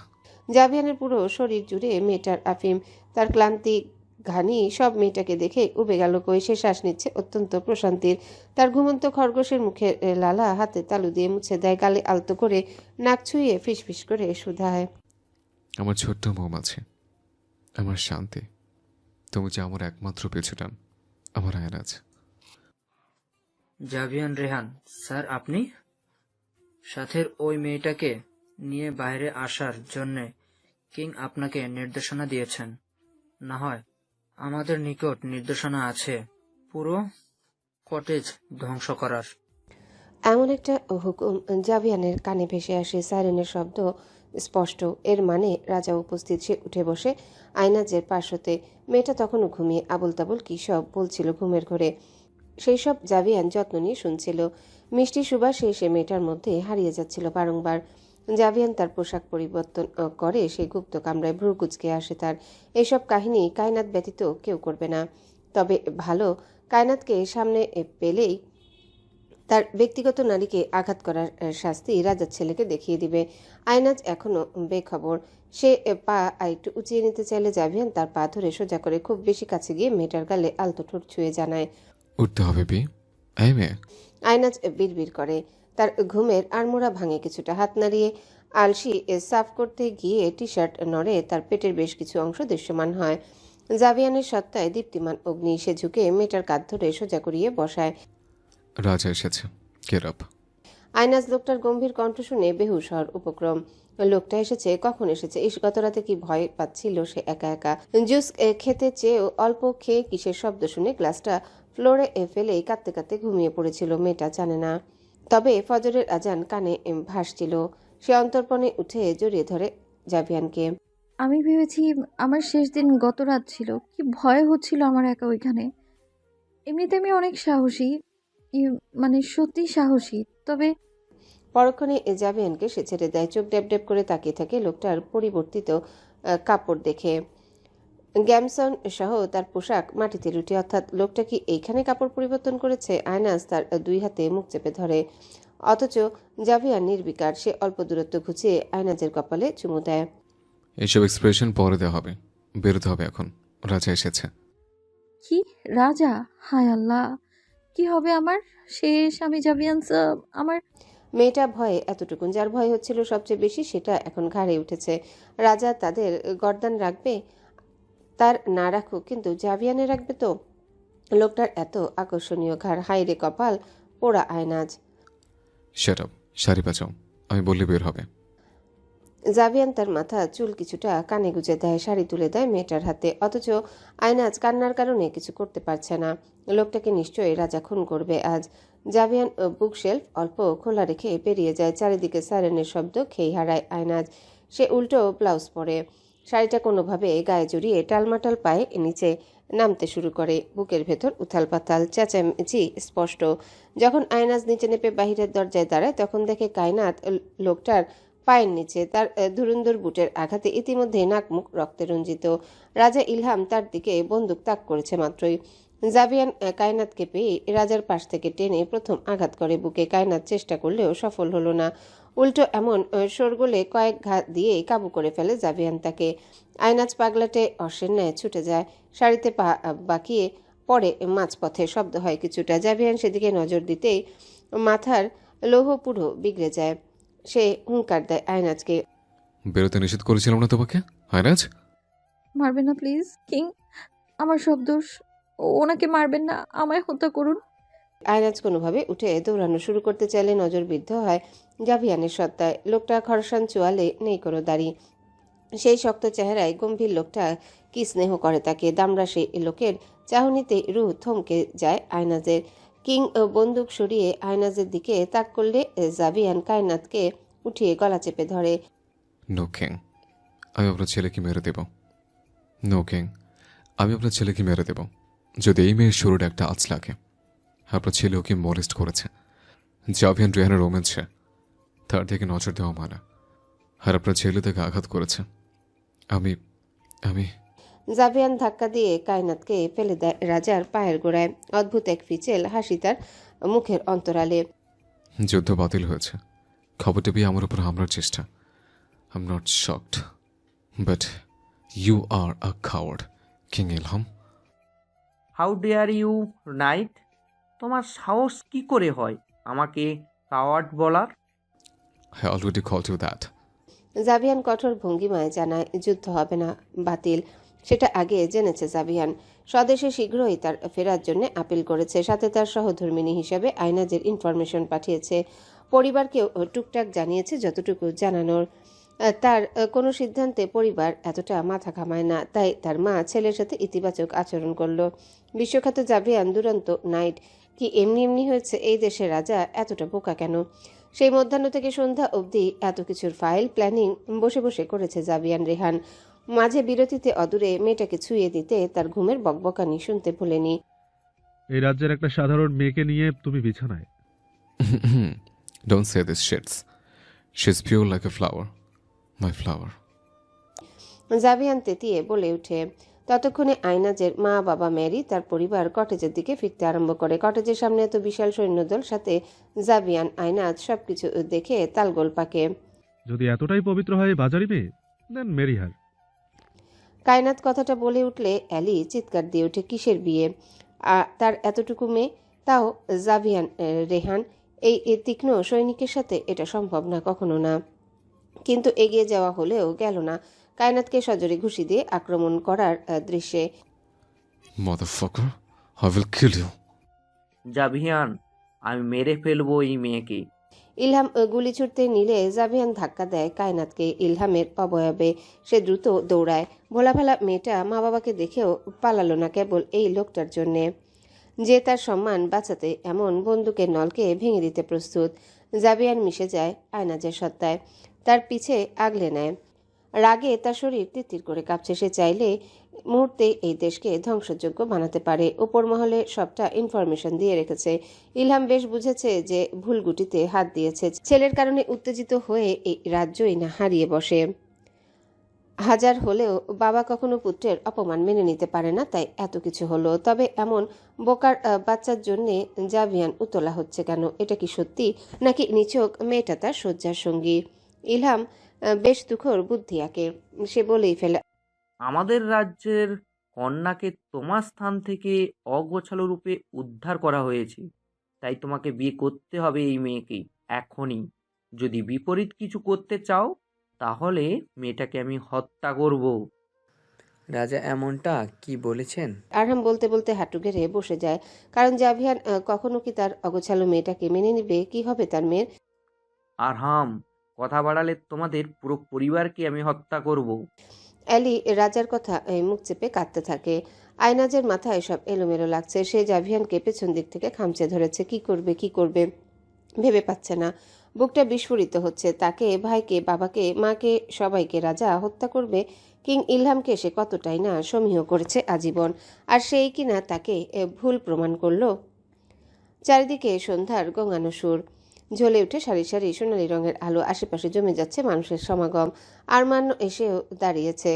জাভিয়ানের পুরো শরীর জুড়ে মেয়েটার আফিম। তার ক্লান্তি ঘানি সব মেয়েটাকে দেখে উবে গেল কই। সে শ্বাস নিচ্ছে অত্যন্ত প্রশান্তির। তার ঘুমন্ত খরগোশের মুখের লালা হাতে তালু দিয়ে মুছে দেয়। গালে আলতো করে নাক ছুঁয়ে ফিসফিস করে শুধায়, আমার ছোট্ট মৌমাছি, আমার শান্তি, তুমি যে আমার একমাত্র পিছুটান, আমার আয়নাজ। জাভিয়ান রেহান স্যার, আপনি সাথের ওই মেয়েটাকে নিয়ে বাইরে আসার জন্যে কিং আপনাকে নির্দেশনা দিয়েছেন। না হয় আমাদের নিকট নির্দেশনা আছে পুরো কটেজ ধ্বংস করার। এমন একটা হুকুম জাভিয়ানের কানে ভেসে আসে। সাইরেনের শব্দ স্পষ্ট, এর মানে রাজা উপস্থিত। সে উঠে বসে আয়নাজের পাশ হতে। মেয়েটা তখনও ঘুমিয়ে আবল তাবল কী সব বলছিল ঘুমের ঘরে। সেই সব জাভিয়ান যত্ন নিয়ে শুনছিল। মিষ্টি সুবাসে সে মেয়েটার মধ্যে হারিয়ে যাচ্ছিল বারংবার। জাভিয়ান তার পোশাক পরিবর্তন করে সে গুপ্ত কামরায় ভ্রু কুচকে আসে তার। এইসব কাহিনী কায়নাত ব্যতীত কেউ করবে না। তবে ভালো, কায়নাতকে সামনে পেলেই তার ব্যক্তিগত নারীকে আঘাত করার শাস্তি রাজার ছেলেকে দেখিয়ে দিবে। আয়নাজ এখনো বেখবর। সে পা আরেকটু উঁচিয়ে নিতে চাইলে জাভিয়ান তার পা ধরে সোজা করে খুব বেশি কাছে গিয়ে মেয়েটার গালে আলতো ঠোঁট ছুঁয়ে জানায়, উঠতে হবে বি। এই মেয়ে। আয়নাজ বিড়বিড় করে। তার ঘুমের আড়মোড়া ভাঙে কিছুটা। হাত নাড়িয়ে আলসি সাফ করতে গিয়ে টি শার্ট নড়ে। তার পেটের বেশ কিছু অংশ দৃশ্যমান হয়। জাভিয়ানের সত্তায় দীপ্তিমান অগ্নি। সে ঝুঁকে মেয়েটার কাঁধ ধরে সোজা করিয়ে বসায়। রাজা এসেছে, গেট আপ। আয়নাজ লোকটার গম্ভীর কণ্ঠ শুনে বেহুশ হওয়ার উপক্রম। লোকটা এসেছে, কখন এসেছে? গত রাতে কি ভয় পাচ্ছিল সে একা একা? জুস খেতে চেয়েও অল্প খেয়ে কিসের শব্দ শুনে গ্লাসটা ফ্লোরে ফেলেই কাঁদতে কাঁদতে ঘুমিয়ে পড়েছিল। মেয়েটা জানে না। তবে ফজরের আজান কানে ভাসছিল। সে অন্তর্পণে উঠে জড়িয়ে ধরে জাভিয়ানকে। আমি ভেবেছি আমার শেষ দিন গত রাত ছিল। কি ভয় হচ্ছিল আমার একা ওইখানে। এমনিতে আমি অনেক সাহসী, মানে সত্যি সাহসী। তবে পরক্ষণে জাভিয়ানকে সে ছেড়ে দেয়। চোখ ড্যাব ড্যাব করে তাকিয়ে থাকে লোকটার পরিবর্তিত কাপড় দেখে। গ্যামসন সহ তার পোশাক মাটিতে লুটে। অর্থাৎ লোকটা কি এইখানে কাপড় পরিবর্তন করেছে? আয়নাজ তার দুই হাতে মুখ চেপে ধরে। অথচ জাভিয়ান নির্বিকার। সে অল্প দূরত্ব ঘুচিয়ে আয়নাজের কপালে চুমু দেয়। এইসব এক্সপ্রেশন পরে দেওয়া হবে, বেরোতে হবে এখন, রাজা এসেছে। কি রাজা? হায় আল্লাহ, কি হবে আমার? শেষ আমি জাভিয়ান স্যার, আমার। মেয়েটা ভয়ে এতটুকুন। যার ভয় হচ্ছিল সবচেয়ে বেশি সেটা এখন ঘাড়ে উঠেছে। রাজা তাদের গর্দান রাখবে? তার না রাখুক, কিন্তু জাভিয়ানে রাখবে তো। লোকটার এত আকর্ষণীয় ঘাড়। হাইরে কপাল পোড়া আয়নাজ। শাট আপ, শাড়ি বাঁচাও, আমি বললে বের হবে। জাভিয়ান তার মাথা চুল কিছুটা কানে গুজে দেয়, শাড়ি তুলে দেয় মেয়েটার হাতে। অথচ আয়নাজ কান্নার কারণে কিছু করতে পারছে না। লোকটাকে নিশ্চয়ই রাজা খুন করবে আজ। জাভিয়ান বুকশেলফ অল্প খোলা রেখে বেরিয়ে যায়। চারিদিকে সাইরেনের শব্দ খেই হারায় আয়নাজ। সে উল্টো ব্লাউজ পরে শাড়িটা কোনোভাবে গায়ে জড়িয়ে টালমাটাল পায়ে নিচে নামতে শুরু করে। বুকের ভেতর উথাল পাতাল, চেঁচামেচি স্পষ্ট। যখন আয়নাজ নিচে নেপে বাহিরের দরজায় দাঁড়ায় তখন দেখে কায়নাত লোকটার পায়ের নিচে। তার ধুরুন্ধর বুটের আঘাতে ইতিমধ্যে নাক মুখ রক্তে রঞ্জিত। রাজা ইলহাম তার দিকে বন্দুক তাক করেছে মাত্রই। জাভিয়ান কায়নাতকে পেয়ে রাজার পাশ থেকে টেনে প্রথম আঘাত করে বুকে। কায়নাত চেষ্টা করলেও সফল হলো না। উল্টো এমন শোরগোলে কয়েক ঘা দিয়ে কাবু করে ফেলে জাভিয়ান তাকে। আয়নাজ পাগলাটে অশ্বের ন্যায় ছুটে যায়। শাড়িতে পা বাঁকিয়ে পড়ে মাঝপথে। শব্দ হয় কিছুটা। জাভিয়ান সেদিকে নজর দিতেই মাথার লৌহ পুরো বিগড়ে যায়। সে হুঙ্কার দেয় আয়নাজকে। বেরোতে নিষেধ করেছিলাম না তোমাকে, আয়নাজ? মারবেন না প্লিজ কিং, আমার সব দোষ। ওনাকে মারবেন না, আমায় হত্যা করুন। আয়নাজ কোনোভাবে উঠে দৌড়ানো শুরু করতে চাইলে নজরবিদ্ধ হয় জাভিয়ানের সত্তায়। লোকটা খরসান চোয়ালে নেই কোনো দাড়ি। সেই শক্ত চেহারায় গম্ভীর লোকটা কি স্নেহ করে তাকে। দামড়া সেই লোকের চাহনিতে রুহ থমকে যায় আয়নাজের। কিং বন্দুক সরিয়ে আয়নাজের দিকে তাক করলে জাভিয়ান কায়নাতকে উঠিয়ে গলা চেপে ধরে। নো কিং, আমি আপনার ছেলেকে মেরে দেব। নো কিং, আমি আপনার ছেলেকে মেরে দেব যদি এই মেয়ের শুরুটা একটা আঁচ লাগে। আপনার ছেলে ওকে মলেস্ট করেছে। জাভিয়ান রেহানের রোম্যান্সে তার দিকে নজর দেওয়া মানা। আর আপনার ছেলে তাকে আঘাত করেছে। আমি আমি জাভিয়ান ধাক্কা দিয়ে কায়নাতকে ফেলে দেয় রাজার পায়ের গোড়ায়। অদ্ভুত এক ফিচেল হাসি তার মুখের অন্তরালে। যুদ্ধ বাতিল হয়েছে। খবরটা পেয়ে আমার উপর হামলার চেষ্টা। I am not shocked, but you are a coward, king ইলহাম। How dare you knight? তোমার সাহস কি করে হয় আমাকে কাওয়ার্ড বলার? I already called you that. জাভিয়ান কঠোর ভঙ্গিমায় জানায় যুদ্ধ হবে না, বাতিল। সেটা আগে জেনেছে জাভিয়ান। স্বদেশে শীঘ্রই তার ফেরার জন্য আপিল করেছে, সাথে তার সহধর্মিণী হিসাবে আইনাজের ইনফরমেশন পাঠিয়েছে। পরিবারকেও টুকটাক জানিয়েছে যতটুকু জানানোর। তার কোনো সিদ্ধান্তে পরিবার এতটা মাথা ঘামায় না, তাই তার মা ছেলের সাথে ইতিবাচক আচরণ করলো। বিশ্বখ্যাত জাভিয়ান দুরন্ত নাইট কি এমনি এমনি হয়েছে? এই দেশের রাজা এতটা বোকা কেন? সেই মধ্যাহ্ন থেকে সন্ধ্যা অবধি এত কিছুর ফাইল প্ল্যানিং বসে বসে করেছে জাভিয়ান রেহান। মাঝে বিরতিতে অদূরে মেয়েটাকে ছুঁয়ে দিতে তার ঘুমের বকবকানি শুনতে ভুলেনি। এই রাজ্যের একটা সাধারণ মেয়েকে নিয়ে তুমি বিছানায়। Don't say this shits. She's pure like a flower. My flower. জাভিয়ান তেতিয়ে বলে ওঠে। ততক্ষণে আইনাজের মা বাবা ম্যারি তার পরিবার কটেজের দিকে ফিরতে আরম্ভ করে। কটেজের সামনে এত বিশাল সৈন্যদল, সাথে জাভিয়ান আইনাজ সবকিছু দেখে তালগোল পাকে। যদি এতটাই পবিত্র হয় বাজারি মেয়ে, দেন মেরি হার। কায়নাত কথাটা বলে উঠলে অ্যালি চিৎকার দিয়ে ওঠে, কিসের বিয়ে? তার এতটুকু মেয়ে, তাও জাভিয়ান রেহান এই তীক্ষ্ণ সৈনিকের সাথে? এটা সম্ভব না, কখনো না। কিন্তু এগিয়ে যাওয়া হলেও গেল না কায়নাতকে সজোরে ঘুষি দিয়ে আক্রমণ করার দৃশ্যে। Motherfucker. I will kill you. জাভিয়ান, আমি মেরে ফেলবো এই মেয়েকে। ইলহাম গুলি ছুটতে নিলে জাভিয়ান ধাক্কা দেয় কায়নাতকে ইলহামের অবয়বে। সে দ্রুত দৌড়ায়। ভোলাভালা মেয়েটা মা বাবাকে দেখেও পালালো না কেবল এই লোকটার জন্যে, যে তার সম্মান বাঁচাতে এমন বন্দুকের নলকে ভেঙে দিতে প্রস্তুত। জাভিয়ান মিশে যায় আয়নাজের সত্তায়, তার পিছে আগলে নেয়। রাগে তার শরীর তিত্তির করে কাঁপছে। সে চাইলে মুহূর্তে এই দেশকে ধ্বংসযোগ্য বানাতে পারে। উপর মহলে সবটা ইনফরমেশন দিয়ে রেখেছে। ইলহাম বেশ বুঝেছে যে ভুল গুটিতে হাত দিয়েছে। ছেলের কারণে উত্তেজিত হয়ে এই রাজ্যই না হারিয়ে বসে। হাজার হলেও বাবা কখনো পুত্রের অপমান মেনে নিতে পারে না, তাই এত কিছু হলো। তবে এমন বোকার বাচ্চার জন্যে জাভিয়ান উতলা হচ্ছে কেন? এটা কি সত্যি, নাকি নিছক মেয়েটা তার শয্যার সঙ্গী? ইলহাম বেশ তুখোর বুদ্ধি আঁকে। সে বলেই ফেলে, আমাদের রাজ্যের কন্যাকে তোমার স্থান থেকে অগোছালো রূপে উদ্ধার করা হয়েছে, তাই তোমাকে বিয়ে করতে হবে এই মেয়েকে এখনই। যদি বিপরীত কিছু করতে চাও তাহলে মেয়েটাকে আমি হত্যা করব। রাজা এমনটা কি বলেছেন? আরহাম বলতে বলতে হাঁটু গেড়ে বসে যায়। কারণ জাভিয়ান কখনো কি তার অগোছালো মেয়েটাকে মেনে নিবে? কি হবে তার মেয়ের? আর হাম, কথা বাড়ালে তোমাদের পুরো পরিবারকে আমি হত্যা করব। অ্যালি রাজার কথা মুখ চেপে কাঁদতে থাকে। আইনাজের মাথায় সব এলোমেলো লাগছে। সে জাভিয়ানকে পেছন দিক থেকে খামচে ধরেছে। কি করবে কি করবে ভেবে পাচ্ছে না। বুকটা বিস্ফোরিত হচ্ছে। তাকে, ভাইকে, বাবাকে, মাকে, সবাইকে রাজা হত্যা করবে? কিং ইলহামকে সে কতটাই না সমীহ করেছে আজীবন, আর সেই কিনা তাকে ভুল প্রমাণ করলো। চারিদিকে সন্ধ্যার গঙ্গানো সুর জ্বলে উঠে সারি সারি সোনালি রঙের আলো। আশেপাশে জমে যাচ্ছে মানুষের সমাগম। আরমান এসেও দাঁড়িয়েছে।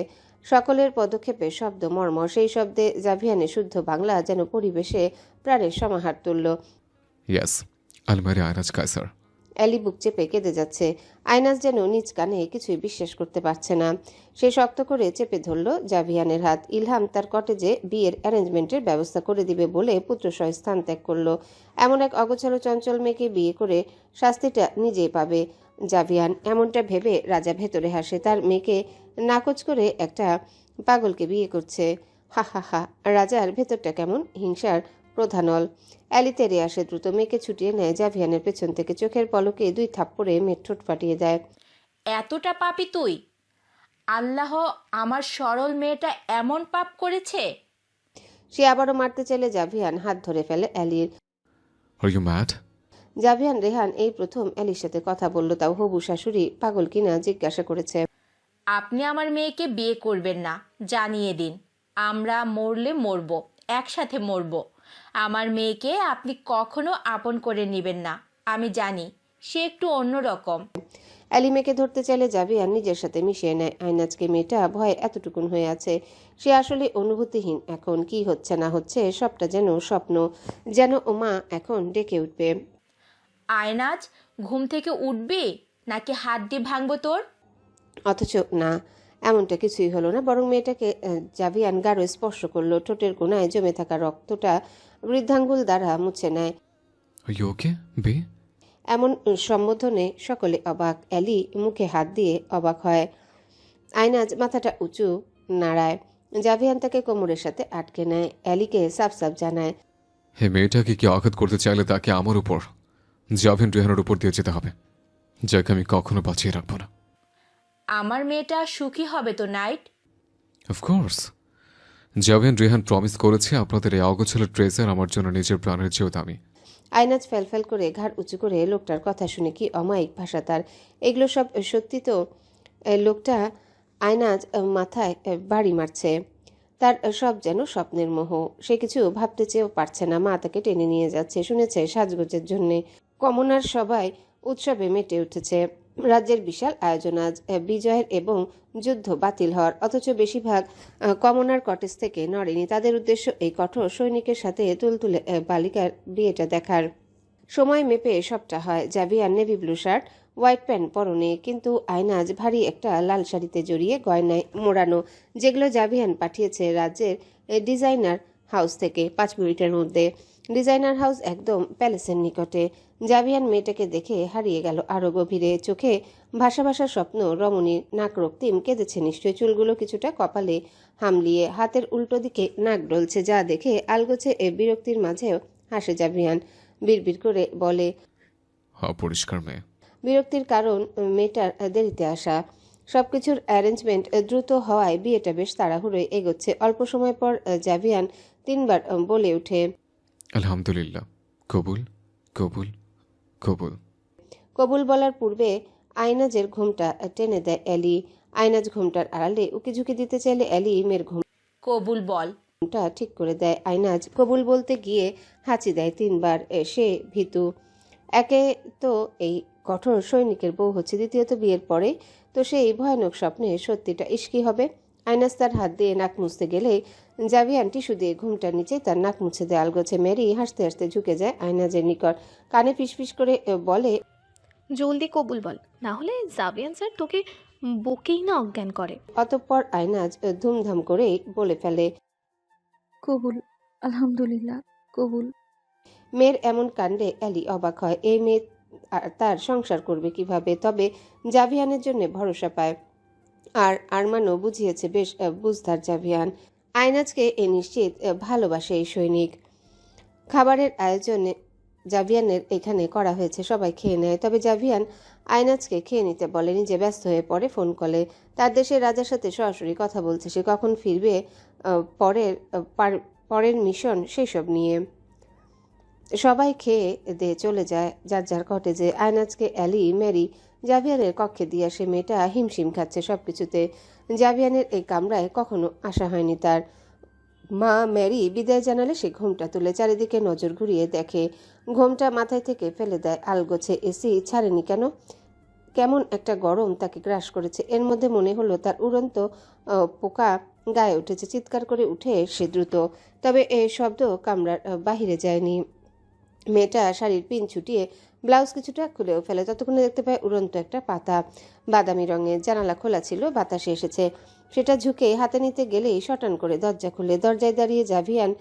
সকলের পদক্ষেপে শব্দ মর্মর। সেই শব্দে জাভিয়ানে শুদ্ধ বাংলা যেন পরিবেশে প্রাণের সমাহার তুলল। Yes. I'll marry Ainaj Kaisar. অ্যালি বুক চেপে কেঁদে যাচ্ছে। আইনাজ যেন নিজ কানে কিছুই বিশ্বাস করতে পারছে না। সে শক্ত করে চেপে ধরল জাভিয়ানের হাত। ইলহাম তার কটেজে বিয়ের অ্যারেঞ্জমেন্টের ব্যবস্থা করে দিবে বলে পুত্রসহ স্থান ত্যাগ করলো। এমন এক অগোছালো চঞ্চল মেয়েকে বিয়ে করে শাস্তিটা নিজেই পাবে জাভিয়ান, এমনটা ভেবে রাজা ভেতরে হাসে। তার মেয়েকে নাকচ করে একটা পাগলকে বিয়ে করছে। হা হা হা। রাজার ভেতরটা কেমন হিংসার প্রধানল। অ্যালি তেড়ে আসে দ্রুত, মেয়েকে ছুটিয়ে নেয় জাভিয়ানের পেছন থেকে। চোখের পলকে 2 থাপ্পড়ে মেয়ের ঠোঁট ফাটিয়ে দেয়। এতটা পাপী তুই? আল্লাহ আমার সরল মেয়েটা এমন পাপ করেছে? সে আবারও মারতে চাইলে জাভিয়ান হাত ধরে ফেলে অ্যালির। Are you mad? জাভিয়ান রেহান এই প্রথম অ্যালির সাথে কথা বলল, তাও হবু শাশুড়ি পাগল কিনা জিজ্ঞাসা করেছে। আপনি আমার মেয়েকে বিয়ে করবেন না, জানিয়ে দিন। আমরা মরলে মরব, একসাথে মরব। আমার মেয়েকে আপনি কখনো আপন করে নেবেন না। আমি জানি সে একটু অন্যরকম। অ্যালি মেয়েকে ধরতে চাইলে জাভিয়ান নিজের সাথে মিশিয়ে নেয়। আইনাজকে মেয়েটা ভয়ে এতটুকুন হয়ে আছে। সে আসলে অনুভূতিহীন। এখন কি হচ্ছে না হচ্ছে সবটা যেন স্বপ্ন, যেন ও মা এখন ডেকে উঠবে। আয়নাজ, ঘুম থেকে উঠবি নাকি হাত দিয়ে ভাঙবো তোর? অথচ না, এমনটা কিছুই হলো না। বরং মেয়েটাকে জাভিয়ান গাঢ় স্পর্শ করলো। ঠোঁটের কোণায় জমে থাকা রক্তটা বৃদ্ধাঙ্গুল দ্বারা মুছে নেয়। Are you okay, B? এমন সম্বোধনে সকলে অবাক। অ্যালি মুখে হাত দিয়ে অবাক হয়। আইনাজ মাথাটা উঁচু নাড়ায়। জাভিয়ান তাকে কোমরের সাথে আটকে নেয়। অ্যালিকে সাফ সাফ জানায়, হে মেয়েটাকে কি আঘাত করতে চাইলে তাকে আমার উপর, জাভিয়ান রেহানের উপর দিয়ে যেতে হবে, যাকে আমি কখনো বাঁচিয়ে রাখবো না। আমার মেয়েটা সুখী হবে তো নাইট? অফকোর্স, জাভিয়ান রেহান প্রমিস করেছে আপনাদের এই অগোছালো ট্রেজার আমার জন্য নিজের প্রাণের চেয়েও দামি। আইনাজ ফ্যালফ্যাল করে ঘাড় উঁচু করে লোকটার কথা শুনে কি অমায়িক ভাষা তার। এগুলো সব সত্যি তো? লোকটা আয়নাজ মাথায় বাড়ি মারছে। তার সব যেন স্বপ্নের মোহ। সে কিছু ভাবতে চেয়েও পারছে না। মা তাকে টেনে নিয়ে যাচ্ছে। শুনেছে সাজগোজের জন্যে কমনার সবাই উৎসবে মেতে উঠেছে। রাজ্যের বিশাল আয়োজন আজ বিজয়ের এবং যুদ্ধ বাতিল হওয়ার, অথচ বেশিরভাগ কমনার কটেজ থেকে নড়েনি। তাদের উদ্দেশ্য এই কঠোর সৈনিকের সাথে তুলতুলে বালিকার বিয়েটা দেখার। সময় মেপে সবটা হয়। জাভিয়ান navy blue shirt, white pant পরনে, কিন্তু আয়নাজ ভারী একটা লাল শাড়িতে জড়িয়ে গয়নায় মোড়ানো, যেগুলো জাভিয়ান পাঠিয়েছে রাজ্যের ডিজাইনার হাউস থেকে 5 মিনিটের মধ্যে। ডিজাইনার হাউস একদম প্যালেসের নিকটে। জাভিয়ান মেয়েটাকে দেখে হারিয়ে গেল আরো গভীরে। চোখে ভাষা ভাষা স্বপ্ন। রমণীর নাক রক্তিম, কেঁদেছে নিশ্চয়। চুলগুলো কিছুটা কপালে হামলিয়ে, হাতের উল্টো দিকে নাক ডলছে, যা দেখে আলগোছে বিরক্তির মাঝেও হাসে জাভিয়ান। বিড়বিড় করে বলে, অপরিষ্কার মেয়ে। বিরক্তির কারণ মেয়েটার দেরিতে আসা। সবকিছুর অ্যারেঞ্জমেন্ট দ্রুত হওয়ায় বিয়েটা বেশ তাড়াহুড়োয় এগোচ্ছে। অল্প সময় পর জাভিয়ান 3 বার বলে ওঠে, আলহামদুলিল্লাহ, কবুল কবুল কবুল। কবুল বলার পূর্বে আইনাজের ঘুমটা টেনে দেয় অ্যালি। আইনাজ ঘুমটার আড়ালে উকিঝুঁকি দিতে চাইলে অ্যালি মেয়ের কবুল বল। ঘুমটা ঠিক করে দেয়। আইনাজ কবুল বলতে গিয়ে হাঁচি দেয় 3 বার। সে ভীতু। একে তো এই কঠোর সৈনিকের বউ হচ্ছে, দ্বিতীয়ত বিয়ের পরে তো সেই ভয়ানক স্বপ্নে সত্যিটা ইস্কি হবে। আইনাজ তার হাত দিয়ে নাক মুছতে গেলে জাভিয়ান টিস্যু দিয়ে ঘুমটার নিচে তার নাক মুছে দেয় আলগোছে। মেরি হাসতে হাসতে ঝুঁকে যায় আইনাজের নিকট, কানে ফিসফিস করে বলে, জলদি কবুল বল, না হলে জাভিয়ান স্যার তোকে বকেই না অজ্ঞান করে। অতঃপর আইনাজ ধুমধাম করেই বলে ফেলে, কবুল, আলহামদুলিল্লাহ, কবুল। মেয়ের এমন কাণ্ডে অ্যালি অবাক হয়। এই মেয়ে তার সংসার করবে কিভাবে? তবে জাভিয়ানের জন্য ভরসা পায়। আর আরমানও বুঝিয়েছে বেশ বুঝদার জাভিয়ান। আইনাজকে এ নিশ্চিত ভালোবাসে এই সৈনিক। খাবারের আয়োজনে জাভিয়ানের এখানে করা হয়েছে, সবাই খেয়ে নেয়। তবে জাভিয়ান আইনাজকে খেয়ে নিতে বলেনি, যে ব্যস্ত হয়ে পড়ে ফোন কলে। তার দেশের রাজার সাথে সরাসরি কথা বলছে। সে কখন ফিরবে, পরের মিশন, সেসব নিয়ে। সবাই খেয়ে দিয়ে চলে যায় যার যার কটেজে। আয়নাজকে অ্যালি, মেরি জাভিয়ানের কক্ষে দিয়ে আসে। মেয়েটা হিমশিম খাচ্ছে সবকিছুতে। জাভিয়ানের এই কামরায় কখনো আসা হয়নি তার। মা মেরি বিদায় জানালে সে ঘুমটা তুলে চারিদিকে নজর ঘুরিয়ে দেখে। ঘুমটা মাথায় থেকে ফেলে দেয় আলগোছে। এসি ছাড়েনি কেন? কেমন একটা গরম তাকে গ্রাস করেছে। এর মধ্যে মনে হলো তার উড়ন্ত পোকা গায়ে উঠেছে। চিৎকার করে উঠে সে দ্রুত, তবে এ শব্দ কামরার বাহিরে যায়নি। মেয়েটা শাড়ির পিন ছুটিয়ে ব্লাউজ কিছুটা খুলেও ফেলে। ততক্ষণে দেখতে পায় উড়ন্ত একটা পাতা, বাদামি রঙের। জানালা খোলা ছিল, বাতাসে এসেছে। সেটা ঝুঁকে হাতে নিতে গেলেই শটান করে দরজা খুলে। দরজায় দাঁড়িয়ে জাভিয়ান।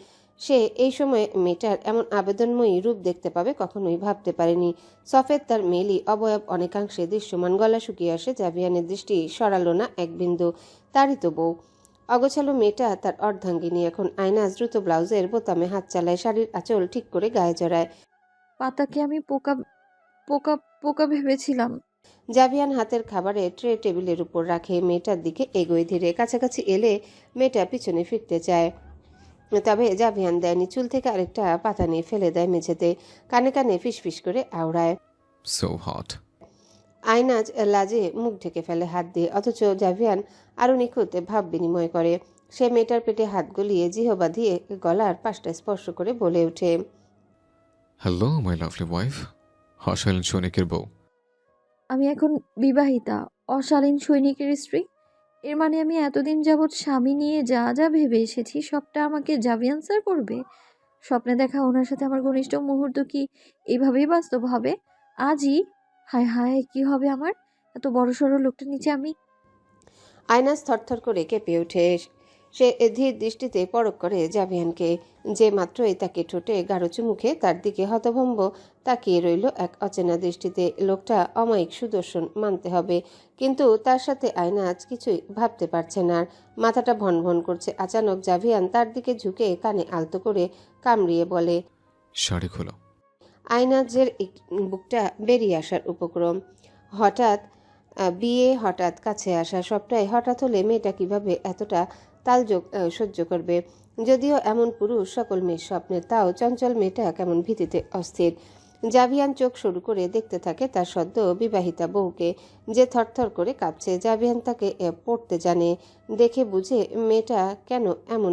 সে এই সময় মেয়েটার এমন আবেদনময়ী রূপ দেখতে পাবে কখনোই ভাবতে পারেনি। সফেদ তার মেলি অবয়ব অনেকাংশে দৃশ্যমান। গলা শুকিয়ে আসে। জাভিয়ানের দৃষ্টি সরালো না এক বিন্দু। তারই তো বউ। অগোছালো মেয়েটা তার অর্ধাঙ্গিনী। এখন আয়নাজ দ্রুত ব্লাউজের বোতামে হাত চালায়, শাড়ির আঁচল ঠিক করে গায়ে জড়ায়। পাতাকে আমি পোকা পোকা পোকা ভেবেছিলাম। জাভিয়ান হাতের খাবারের ট্রে টেবিলের উপর রাখে। মেয়েটার দিকে এগোয় ধীরে। কাছাকাছি এলে মেয়েটা পিছনে ফিরতে চায়, তবে জাভিয়ান দেয়নি। চুল থেকে আরেকটা পাতা নিয়ে ফেলে দেয় মেঝেতে। কানে কানে ফিসফিস করে আওড়ায়। So hot. আয়নাজ লাজে মুখ ঢেকে ফেলে হাত দিয়ে, অথচ জাভিয়ান আরো নিখুঁত ভাব বিনিময় করে। সে মেয়েটার পেটে হাত গলিয়ে জিহবা দিয়ে গলার পাশটা স্পর্শ করে বলে ওঠে, হ্যালো মাই লাভলি ওয়াইফ, অশালীন সৈনিকের বউ। আমি এখন বিবাহিতা, অশালীন সৈনিকের স্ত্রী। এর মানে আমি এতদিন যাবৎ স্বামী নিয়ে যা যা ভেবে এসেছি সবটা আমাকে জাভিয়ান স্যার করবে। স্বপ্নে দেখা ওনার সাথে আমার ঘনিষ্ঠ মুহূর্ত কি এইভাবেই বাস্তব হবে আজই? হায় হায়, কি হবে আমার? এত বড় সড়ো লোকটা নিচে আমি। আয়নাজ থরথর করে কেঁপে ওঠে। সে ধীর দৃষ্টিতে পরখ করে জাভিয়ানকে, যে মাত্রই তাকে ঠোঁটে গাঢ় চুমুখে তার দিকে হতভম্ব তাকিয়ে রইল এক অচেনা দৃষ্টিতে। লোকটা অমায়িক সুদর্শন মানতে হবে, কিন্তু তার সাথে আয়নাজ কিছুই ভাবতে পারছে না, আর মাথাটা ভনভন করছে। আচানক জাভিয়ান তার দিকে ঝুঁকে কানে আলতো করে কামড়িয়ে বলে। শাড়ি খোলো। আয়নাজের বুকটা বেরিয়ে আসার উপক্রম। হঠাৎ বিয়ে, হঠাৎ কাছে আসা, সবটাই হঠাৎ হলে মেয়েটা কিভাবে এতটা তালযোগ সহ্য করবে? যদিও এমন পুরুষ সকল মেয়ের স্বপ্নের, তাও চঞ্চল মেয়েটা কেমন ভীতিতে অস্থির। জাভিয়ান চোখ শুরু করে দেখতে থাকে তার সদ্য বিবাহিতা বউকে, যে থরথর করে কাঁপছে। জাভিয়ান তাকে পড়তে জানে, দেখে বুঝে মেয়েটা কেন এমন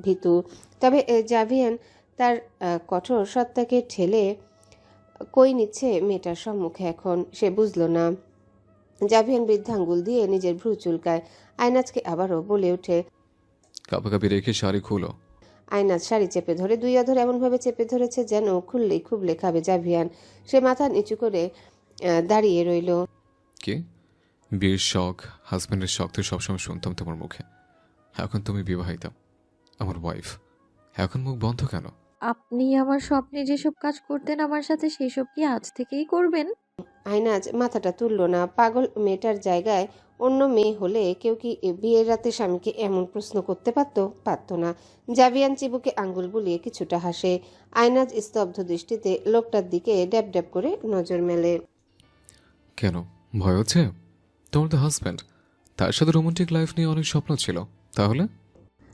ভীতু। তবে জাভিয়ান তার কঠোর সত্তাকে ঠেলে কই নিচ্ছে মেয়েটার সম্মুখে এখন, সে বুঝল না। জাভিয়ান বৃদ্ধাঙ্গুল দিয়ে নিজের ভ্রু চুলকায়। আয়নাজকে আবারও বলে ওঠে। কাপাকাপি রেখে শাড়ি খুলো। আয়নাজ শাড়ি চেপে ধরে, দুই অধর এমনভাবে চেপে ধরেছে যেন খুললেই খুবলে খাবে জাভিয়ান। সে মাথা নিচু করে দাঁড়িয়ে রইল। কি বিয়ের শখ, হাজব্যান্ডের শখ তো সবসময় শুনতাম তোমার মুখে। এখন তুমি বিবাহিতা, আমার ওয়াইফ, এখন মুখ বন্ধ কেন? আপনি আমার স্বপ্নে যেসব কাজ করতেন আমার সাথে, সেসব কি আজ থেকেই করবেন? আয়নাজ মাথাটা তুলল না। পাগল মেয়েটার জায়গায় অন্য মেয়ে হলে কেউ কি বিয়ের রাতে স্বামীকে এমন প্রশ্ন করতে পারত না। জাভিয়ান চিবুকে আঙ্গুল বুলিয়ে কিছুটা হাসে। আয়নাজ স্তব্ধ দৃষ্টিতে লোকটার দিকে ড্যাব ড্যাব করে নজর মেলে। কেন ভয় হচ্ছে? তোমার তো হাজব্যান্ড, তার সাথে রোমান্টিক লাইফ নিয়ে অনেক স্বপ্ন ছিল, তাহলে?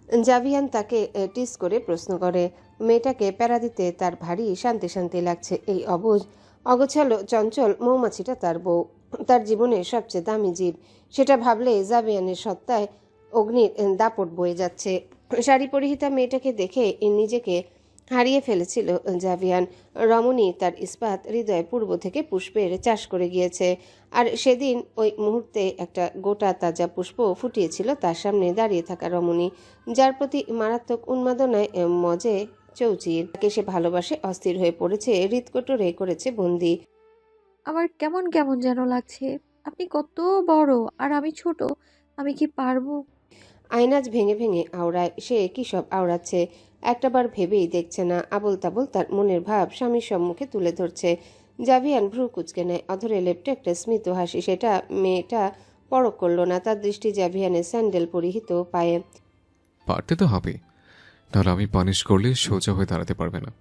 জাভিয়ান তাকে টিস করে প্রশ্ন করে। মেয়েটাকে প্যারা দিতে তার ভারী শান্তি শান্তি লাগছে। এই অগোছালো চঞ্চল মৌমাছিটা তার বউ, তার জীবনের সবচেয়ে দামি জীব। সেটা ভাবলে জাভিয়ানের সত্তায় অগ্নির দাপট বয়ে যাচ্ছে। শাড়ি পরিহিতা মেয়েটাকে দেখে নিজেকে হারিয়ে ফেলেছিল জাভিয়ান। রমণী তার ইস্পাত হৃদয় পূর্ব থেকে পুষ্পের চাষ করে গিয়েছে, আর সেদিন ওই মুহূর্তে একটা গোটা তাজা পুষ্প ফুটিয়েছিল তার সামনে দাঁড়িয়ে থাকা রমণী, যার প্রতি মারাত্মক উন্মাদনায় মজে চৌচির। তাকে সে ভালোবাসে, অস্থির হয়ে পড়েছে, হৃদকোটরে করেছে বন্দি। আমার কেমন কেমন যেন লাগছে। আপনি কত বড় আর আমি ছোট, আমি কি পারবো? আয়নাজ ভেঙে ভেঙে আওড়ায়। সে কি সব আওড়াচ্ছে একটাবার ভেবেই দেখছে না, আবল তাবল তার মনের ভাব স্বামীর সম্মুখে তুলে ধরছে। জাভিয়ান ভ্রু কুচকে নেয়, অধরে লেপটে একটা স্মিত হাসি। সেটা মেয়েটা পরখ করল না, তার দৃষ্টি জাভিয়ানের স্যান্ডেল পরিহিত পায়ে। পারতে তো হবেই, নাহলে আমি পানিশ করলে সোজা হয়ে দাঁড়াতে পারবে না।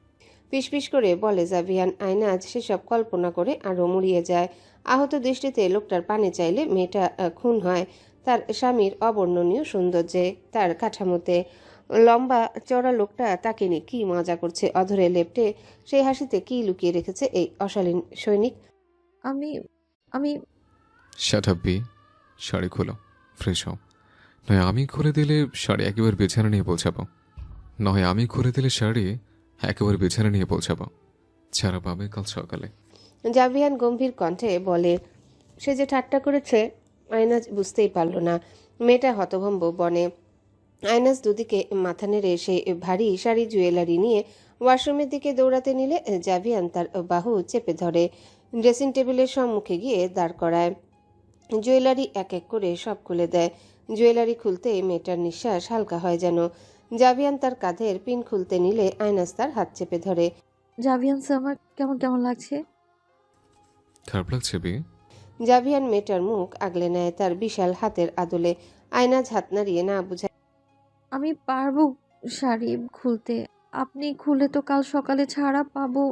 ফিসফিস করে বলে জাভিয়ান। আয়নাজ সেসব কল্পনা করে আরও মুড়িয়ে যায়। আহত দৃষ্টিতে লোকটার পানে চাইলে মেয়েটা খুন হয় তার স্বামীর অবর্ণনীয় সৌন্দর্যে, তার কাঠামোতে। লম্বা চড়া লোকটা তাকে নিয়ে কি মজা করছে, অধরে লেপটে সেই হাসিতে কি লুকিয়ে রেখেছে এই অশালীন সৈনিক? আমি আমি শাট আপ বি, শাড়ি খোলো, ফ্রেশ হও। নয় আমি খুলে দিলে শাড়ি একেবারে বিছানা নিয়ে পৌঁছাবো, নয় আমি খুলে দিলে শাড়ি একেবারে বিছানা নিয়ে পৌঁছাবো। ছাড়া পাবে কাল সকালে। জাভিয়ান গম্ভীর কণ্ঠে বলে। সে যে ঠাট্টা করেছে আয়নাজ বুঝতেই পারল না। মেয়েটা হতভম্ব বনে। আয়নাজ দুদিকে মাথা নেড়ে সেই ভারী শাড়ি জুয়েলারি নিয়ে ওয়াশরুমের দিকে দৌড়াতে নিলে জাভিয়ান তার বাহু চেপে ধরে, ড্রেসিং টেবিলের সম্মুখে গিয়ে দাঁড় করায়। জুয়েলারি এক এক করে সব খুলে দেয়। জুয়েলারি খুলতে মেয়েটার নিঃশ্বাস হালকা হয় যেন। জাভিয়ান তার কাঁধের পিন খুলতে নিলে আয়নাজ তার হাত চেপে ধরে। জাভিয়ান স্যার, আমার কেমন কেমন লাগছে? খারাপ লাগছে বি? জাভিয়ান মেয়েটার মুখ আগলে নেয় তার বিশাল হাতের আদলে। আয়নাজ হাত নাড়িয়ে না বুঝায়। আমি পারবো শাড়ি খুলতে। আপনি খুলে তো কাল সকালে ছাড়া পাবো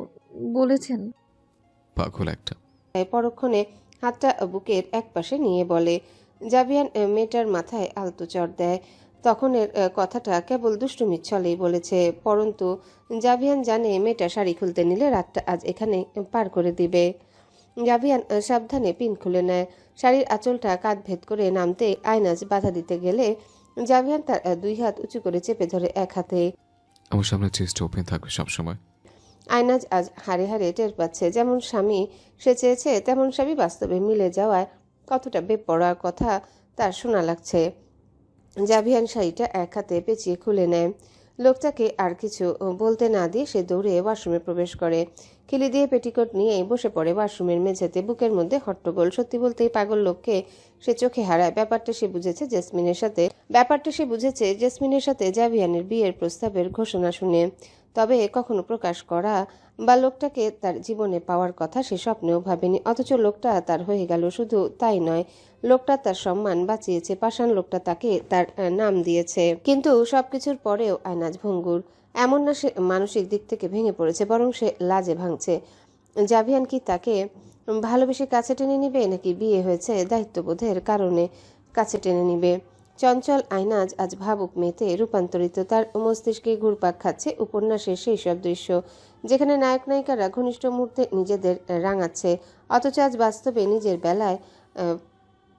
বলেছেন। পাগল একটা। পরক্ষণে হাতটা বুকের একপাশে নিয়ে বলে। জাভিয়ান মেয়েটার মাথায় আলতো চড় দেয়। তখনের কথাটা কেবল দুষ্টুমির ছলেই বলেছে, পরন্তু জাভিয়ান জানে মেয়েটা শাড়ি খুলতে নিলে রাতটা আজ এখানে পার করে দিবে। জাভিয়ান সাবধানে পিন খুলে নেয়। শাড়ির আঁচলটা কাঁধ ভেদ করে নামতে আয়নাজ বাধা দিতে গেলে জাভিয়ান তার দুই হাত উঁচু করে চেপে ধরে এক হাতে। আমার সামনে চেস্ট ওপেন থাকবে সবসময়। আয়নাজ আজ হাড়ে হাড়ে টের পাচ্ছে, যেমন স্বামী সে চেয়েছে তেমন স্বামী বাস্তবে মিলে যাওয়ায় কতটা বেপরোয়া কথা তার শোনা লাগছে। জাভিয়ান শাড়িটা এক হাতে পেঁচিয়ে খুলে নেয়। লোকটাকে আর কিছু বলতে না দিয়ে সে দৌড়ে ওয়াশরুমে প্রবেশ করে। খিলি দিয়ে পেটিকোট নিয়ে বসে পড়ে ওয়াশরুমের মেঝেতে। বুকের মধ্যে হট্টগোল। সত্যি বলতেই পাগল লোককে সে চোখে হারায়। ব্যাপারটা সে বুঝেছে জেসমিনের সাথে জাভিয়ানের বিয়ের প্রস্তাবের ঘোষণা শুনে। তবে কখনো প্রকাশ করা বা লোকটাকে তার জীবনে পাওয়ার কথা সে স্বপ্নেও ভাবেনি। অথচ লোকটা তার হয়ে গেল। শুধু তাই নয়, লোকটা তার সম্মান বাঁচিয়েছে। পাষাণ লোকটা তাকে তার নাম দিয়েছে। কিন্তু সবকিছুর পরেও আয়নাজ ভঙ্গুর। এমন না সে মানসিক দিক থেকে ভেঙে পড়েছে, বরং সে লাজে ভাঙছে। জাভিয়ান কি তাকে ভালোবেসে কাছে টেনে নিবে, নাকি বিয়ে হয়েছে দায়িত্ববোধের কারণে কাছে টেনে নিবে? চঞ্চল আয়নাজ আজ ভাবুক মেয়েতে রূপান্তরিত। তার মস্তিষ্কে ঘুরপাক খাচ্ছে উপন্যাসের সেই সব দৃশ্য, যেখানে নায়ক নায়িকারা ঘনিষ্ঠ মুহূর্তে নিজেদের রাঙাচ্ছে, অথচ আজ বাস্তবে নিজের বেলায়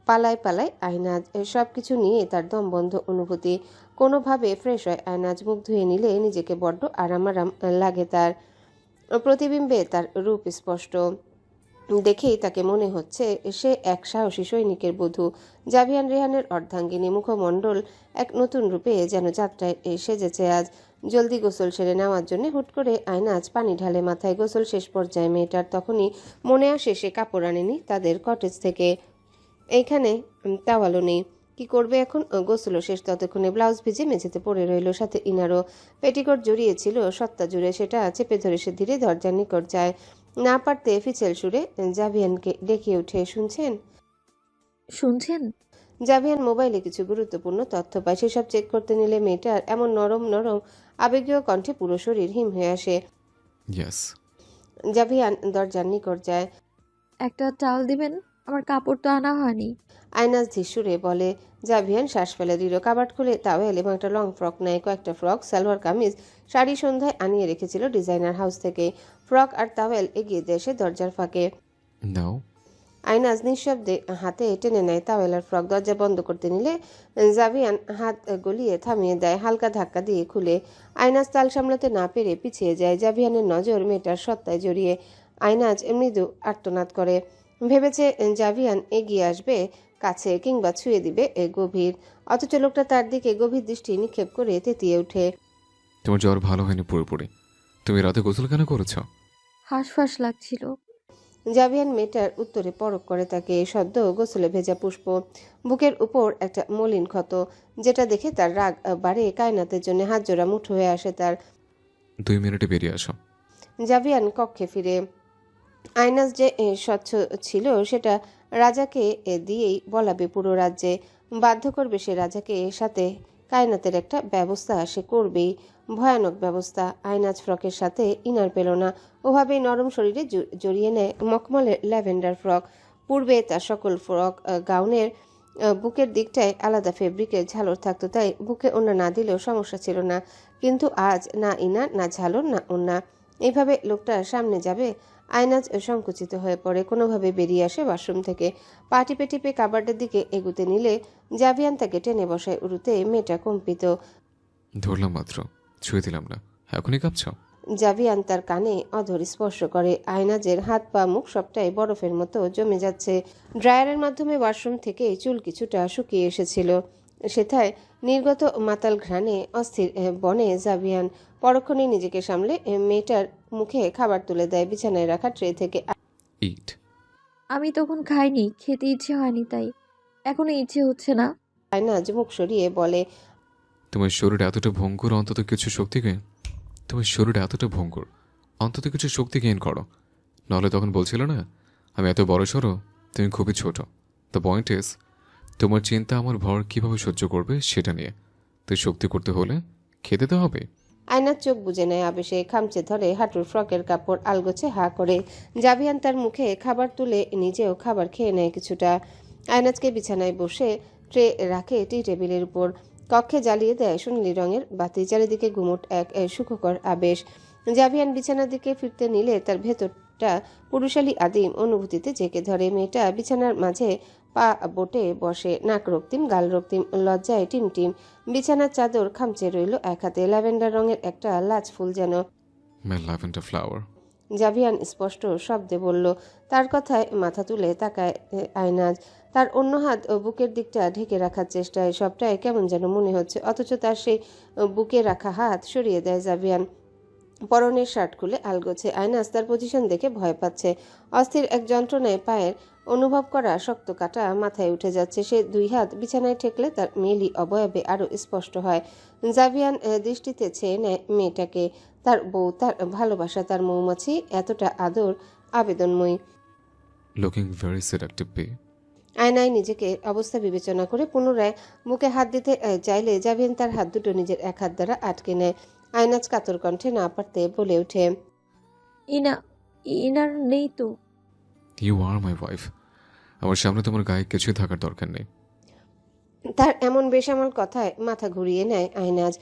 পালায় পালায় আয়নাজ। সব কিছু নিয়ে তার দমবন্ধ অনুভূতি। কোনোভাবে ফ্রেশ হয় আয়নাজ। মুখ ধুয়ে নিলে নিজেকে বড্ড আরাম আরাম লাগে তার। প্রতিবিম্বে তার রূপ স্পষ্ট। দেখেই তাকে মনে হচ্ছে সে এক সাহসী সৈনিকের বধূ। জাভিয়ান রেহানের অর্ধাঙ্গিনী। মুখমণ্ডল এক নতুন রূপে যেন যাত্রায় সেজেছে আজ। জলদি গোসল সেরে নেওয়ার জন্য হুট করে আয়নাজ পানি ঢালে মাথায়। গোসল শেষ পর্যায়ে মেয়েটার। তখনই মনে আসে সে কাপড় আনেনি তাদের কটেজ থেকে। এইখানে টাওয়ালও নেই। কি করবে এখন? গোসলও শেষ। ততক্ষণে ব্লাউজ ভিজে মেঝেতে পড়ে রইল, সাথে ইনারও। পেটিকোট জড়িয়েছিল সত্তা জুড়ে। সেটা চেপে ধরে সে ধীরে দরজার নিকট যায়। না পারতে ফিচেল সুরে জাভিয়ানকে ডেকে উঠে, শুনছেন? শুনছেন? জাভিয়ান মোবাইলে কিছু গুরুত্বপূর্ণ তথ্য পায়। সেসব চেক করতে নিলে মেয়েটার এমন নরম নরম আবেগীয় কণ্ঠে পুরো শরীর হিম হয়ে আসে। ইয়েস। জাভিয়ান দরজার নিকট যায়। একটা টাওয়াল দিবেন? আমার কাপড় তো আনা হয়নি। আয়নাজ ধীর বলে। জাভিয়ান শ্বাস ফেলে দৃঢ়। কাবার্ড খুলে টাওয়েল এবং একটা লং ফ্রক নেয়। কয়েকটা ফ্রক, সালোয়ার কামিজ, শাড়ি সন্ধ্যায় আনিয়ে রেখেছিল ডিজাইনার হাউস থেকে। ফ্রক আর টাওয়েল এগিয়ে দেয় সে দরজার ফাঁকে। নাও। আয়নাজ নিঃশব্দে হাতে টেনে নেয় টাওয়েল আর ফ্রক। দরজা বন্ধ করতে নিলে জাভিয়ান হাত গলিয়ে থামিয়ে দেয়, হালকা ধাক্কা দিয়ে খুলে। আয়নাজ তাল সামলাতে না পেরে পিছিয়ে যায়। জাভিয়ানের নজর মেয়েটার সত্তায় জড়িয়ে। আয়নাজ মৃদু আর্তনাদ করে। ভেবেছে জাভিয়ান এগিয়ে আসবে কাছে, কিংবা ছুঁয়ে দিবে গভীর। অথচ লোকটা তার দিকে গভীর দৃষ্টি নিক্ষেপ করে তেতিয়ে ওঠে। তোমার জ্বর ভালো হয়নি পুরোপুরি। তুমি রাতে গোসল কেন করেছো? হাঁসফাঁস লাগছিল। জাভিয়ান মেয়েটার উত্তরে পরক করে তাকে। সদ্য গোসলে ভেজা পুষ্প, বুকের উপর একটা মলিন ক্ষত, যেটা দেখে তার রাগ বাড়ে। কায়নাতের জন্য হাত জোড়া মুঠো হয়ে আসে তার। 2 মিনিটে বেরিয়ে আসো। জাভিয়ান কক্ষে ফিরে। আয়নাজ যে স্বচ্ছ ছিল সেটা রাজাকে দিয়েই বলাবে পুরো রাজ্যে। বাধ্য করবে সে রাজাকে। সাথে কায়নাতের একটা ব্যবস্থা সে করবেই, ভয়ানক ব্যবস্থা। আয়নাজ ফ্রকের সাথে ইনার পেল না। ওভাবেই নরম শরীরে জড়িয়ে নেয় মখমলের ল্যাভেন্ডার ফ্রক। পূর্বে তার সকল ফ্রক গাউনের বুকের দিকটায় আলাদা ফেব্রিকের ঝালর থাকতো, তাই বুকে ওড়না না দিলেও সমস্যা ছিল না। কিন্তু আজ না ইনার, না ঝালর, না ওড়না। এইভাবে লোকটার সামনে যাবে? আয়নাজ সংকুচিত হয়ে পড়ে। কোনোভাবে বেরিয়ে আসে ওয়াশরুম থেকে। পা টিপে টিপে কাবার্ডের দিকে এগুতে নিলে জাভিয়ান তাকে টেনে বসায় উরুতে। মেয়েটা কম্পিত। ধরলাম মাত্র, ছুঁয়ে দিলাম না, এখনই কাঁপছো? জাভিয়ান তার কানে অধর স্পর্শ করে। আয়নাজের হাত পা মুখ সবটাই বরফের মতো জমে যাচ্ছে। ড্রায়ারের মাধ্যমে ওয়াশরুম থেকে চুল কিছুটা শুকিয়ে এসেছিল। সেথায় নির্গত মাতাল ঘ্রাণে অস্থির বনে জাভিয়ান। পরক্ষণে নিজেকে সামলে মেয়েটার মুখে খাবার তুলে দেয় বিছানায় রাখা ট্রে থেকে। ইট। আমি তখন খাইনি, খেতে ইচ্ছে হয়নি, তাই এখনো ইচ্ছে হচ্ছে না। আয়নাজ মুখ সরিয়ে বলে, তোমার শরীরে এতটা ভঙ্গুর, অন্তত কিছু শক্তি গেইন। তোমার শরীরে এতটা ভঙ্গুর, অন্তত কিছু শক্তি গেইন করো। নাহলে তখন বলছিল না আমি এত বড় সড়ো, তুমি খুবই ছোট। দ্য পয়েন্ট ইজ, তোমার চিন্তা আমার ভর কিভাবে সহ্য করবে সেটা নিয়ে। তাই শক্তি করতে হলে খেতে তো হবে। আয়নার চোখ বুজে নেয় আবেশে। খামচে ধরে হাঁটুর ফ্রকের কাপড় আলগোছে হা করে। জাভিয়ান তার মুখে খাবার তুলে নিজেও খাবার খেয়ে নেয় কিছুটা। আয়নাজকে বিছানায় বসে ট্রে রাখে টি টেবিলের উপর। কক্ষে জ্বালিয়ে দেয় সোনালি রঙের বাতি। চারিদিকে গুমোট এক সুখকর আবেশ। জাভিয়ান বিছানার দিকে ফিরতে নিলে তার ভেতরটা পুরুষালী আদিম অনুভূতিতে জেঁকে ধরে। মেয়েটা বিছানার মাঝে পা বোটে বসে, নাক রক্তিম, গাল রক্তিম, লজ্জায় টিমটিম। বিছানার চাদর খামচে রইল এক হাতে। ল্যাভেন্ডার রঙের একটা লাচ ফুল যেন। মাই ল্যাভেন্ডার ফ্লাওয়ার। জাভিয়ান স্পষ্ট শব্দে বলল। তার কথায় মাথা তুলে তাকায় আয়নাজ। তার অন্য হাত বুকের দিকটা ঢেকে রাখার চেষ্টায়। সবটাই কেমন যেন মনে হচ্ছে, অথচ তার সেই বুকে রাখা হাত সরিয়ে দেয় জাভিয়ান। পরনের শার্ট খুলে আলগোছে। আয়নাজ তার পজিশন দেখে ভয় পাচ্ছে। অস্থির এক যন্ত্রণায় পায়ের অনুভব করা শক্ত কাটা মাথায় উঠে যাচ্ছে। সে দুই হাত বিছানায় ঠেকলে তার মেলি অবয়বে আরো স্পষ্ট হয়। জাভিয়ান দৃষ্টিতে চেয়ে নেয় মেয়েটাকে। তার বউ, তার ভালোবাসা, তার মৌমাছি, এতটা আদর, আবেদনময়ী। লুকিং ভেরি সেডাক্টিভ বে। আয়নায় নিজেকে অবস্থা বিবেচনা করে পুনরায় বুকে হাত দিতে চাইলে জাভিয়ান তার হাত দুটো নিজের এক হাত দ্বারা আটকে নেয়। আয়নাজ কাতর কণ্ঠে না পারতে বলে ওঠে, ইনা ইনার নেই তো। You are my wife. আমার সামনে তোমার গায়ে কিছুই থাকার দরকার নেই। তার এমন বেসামাল কথায় মাথা ঘুরিয়ে নেয় আয়নাজ।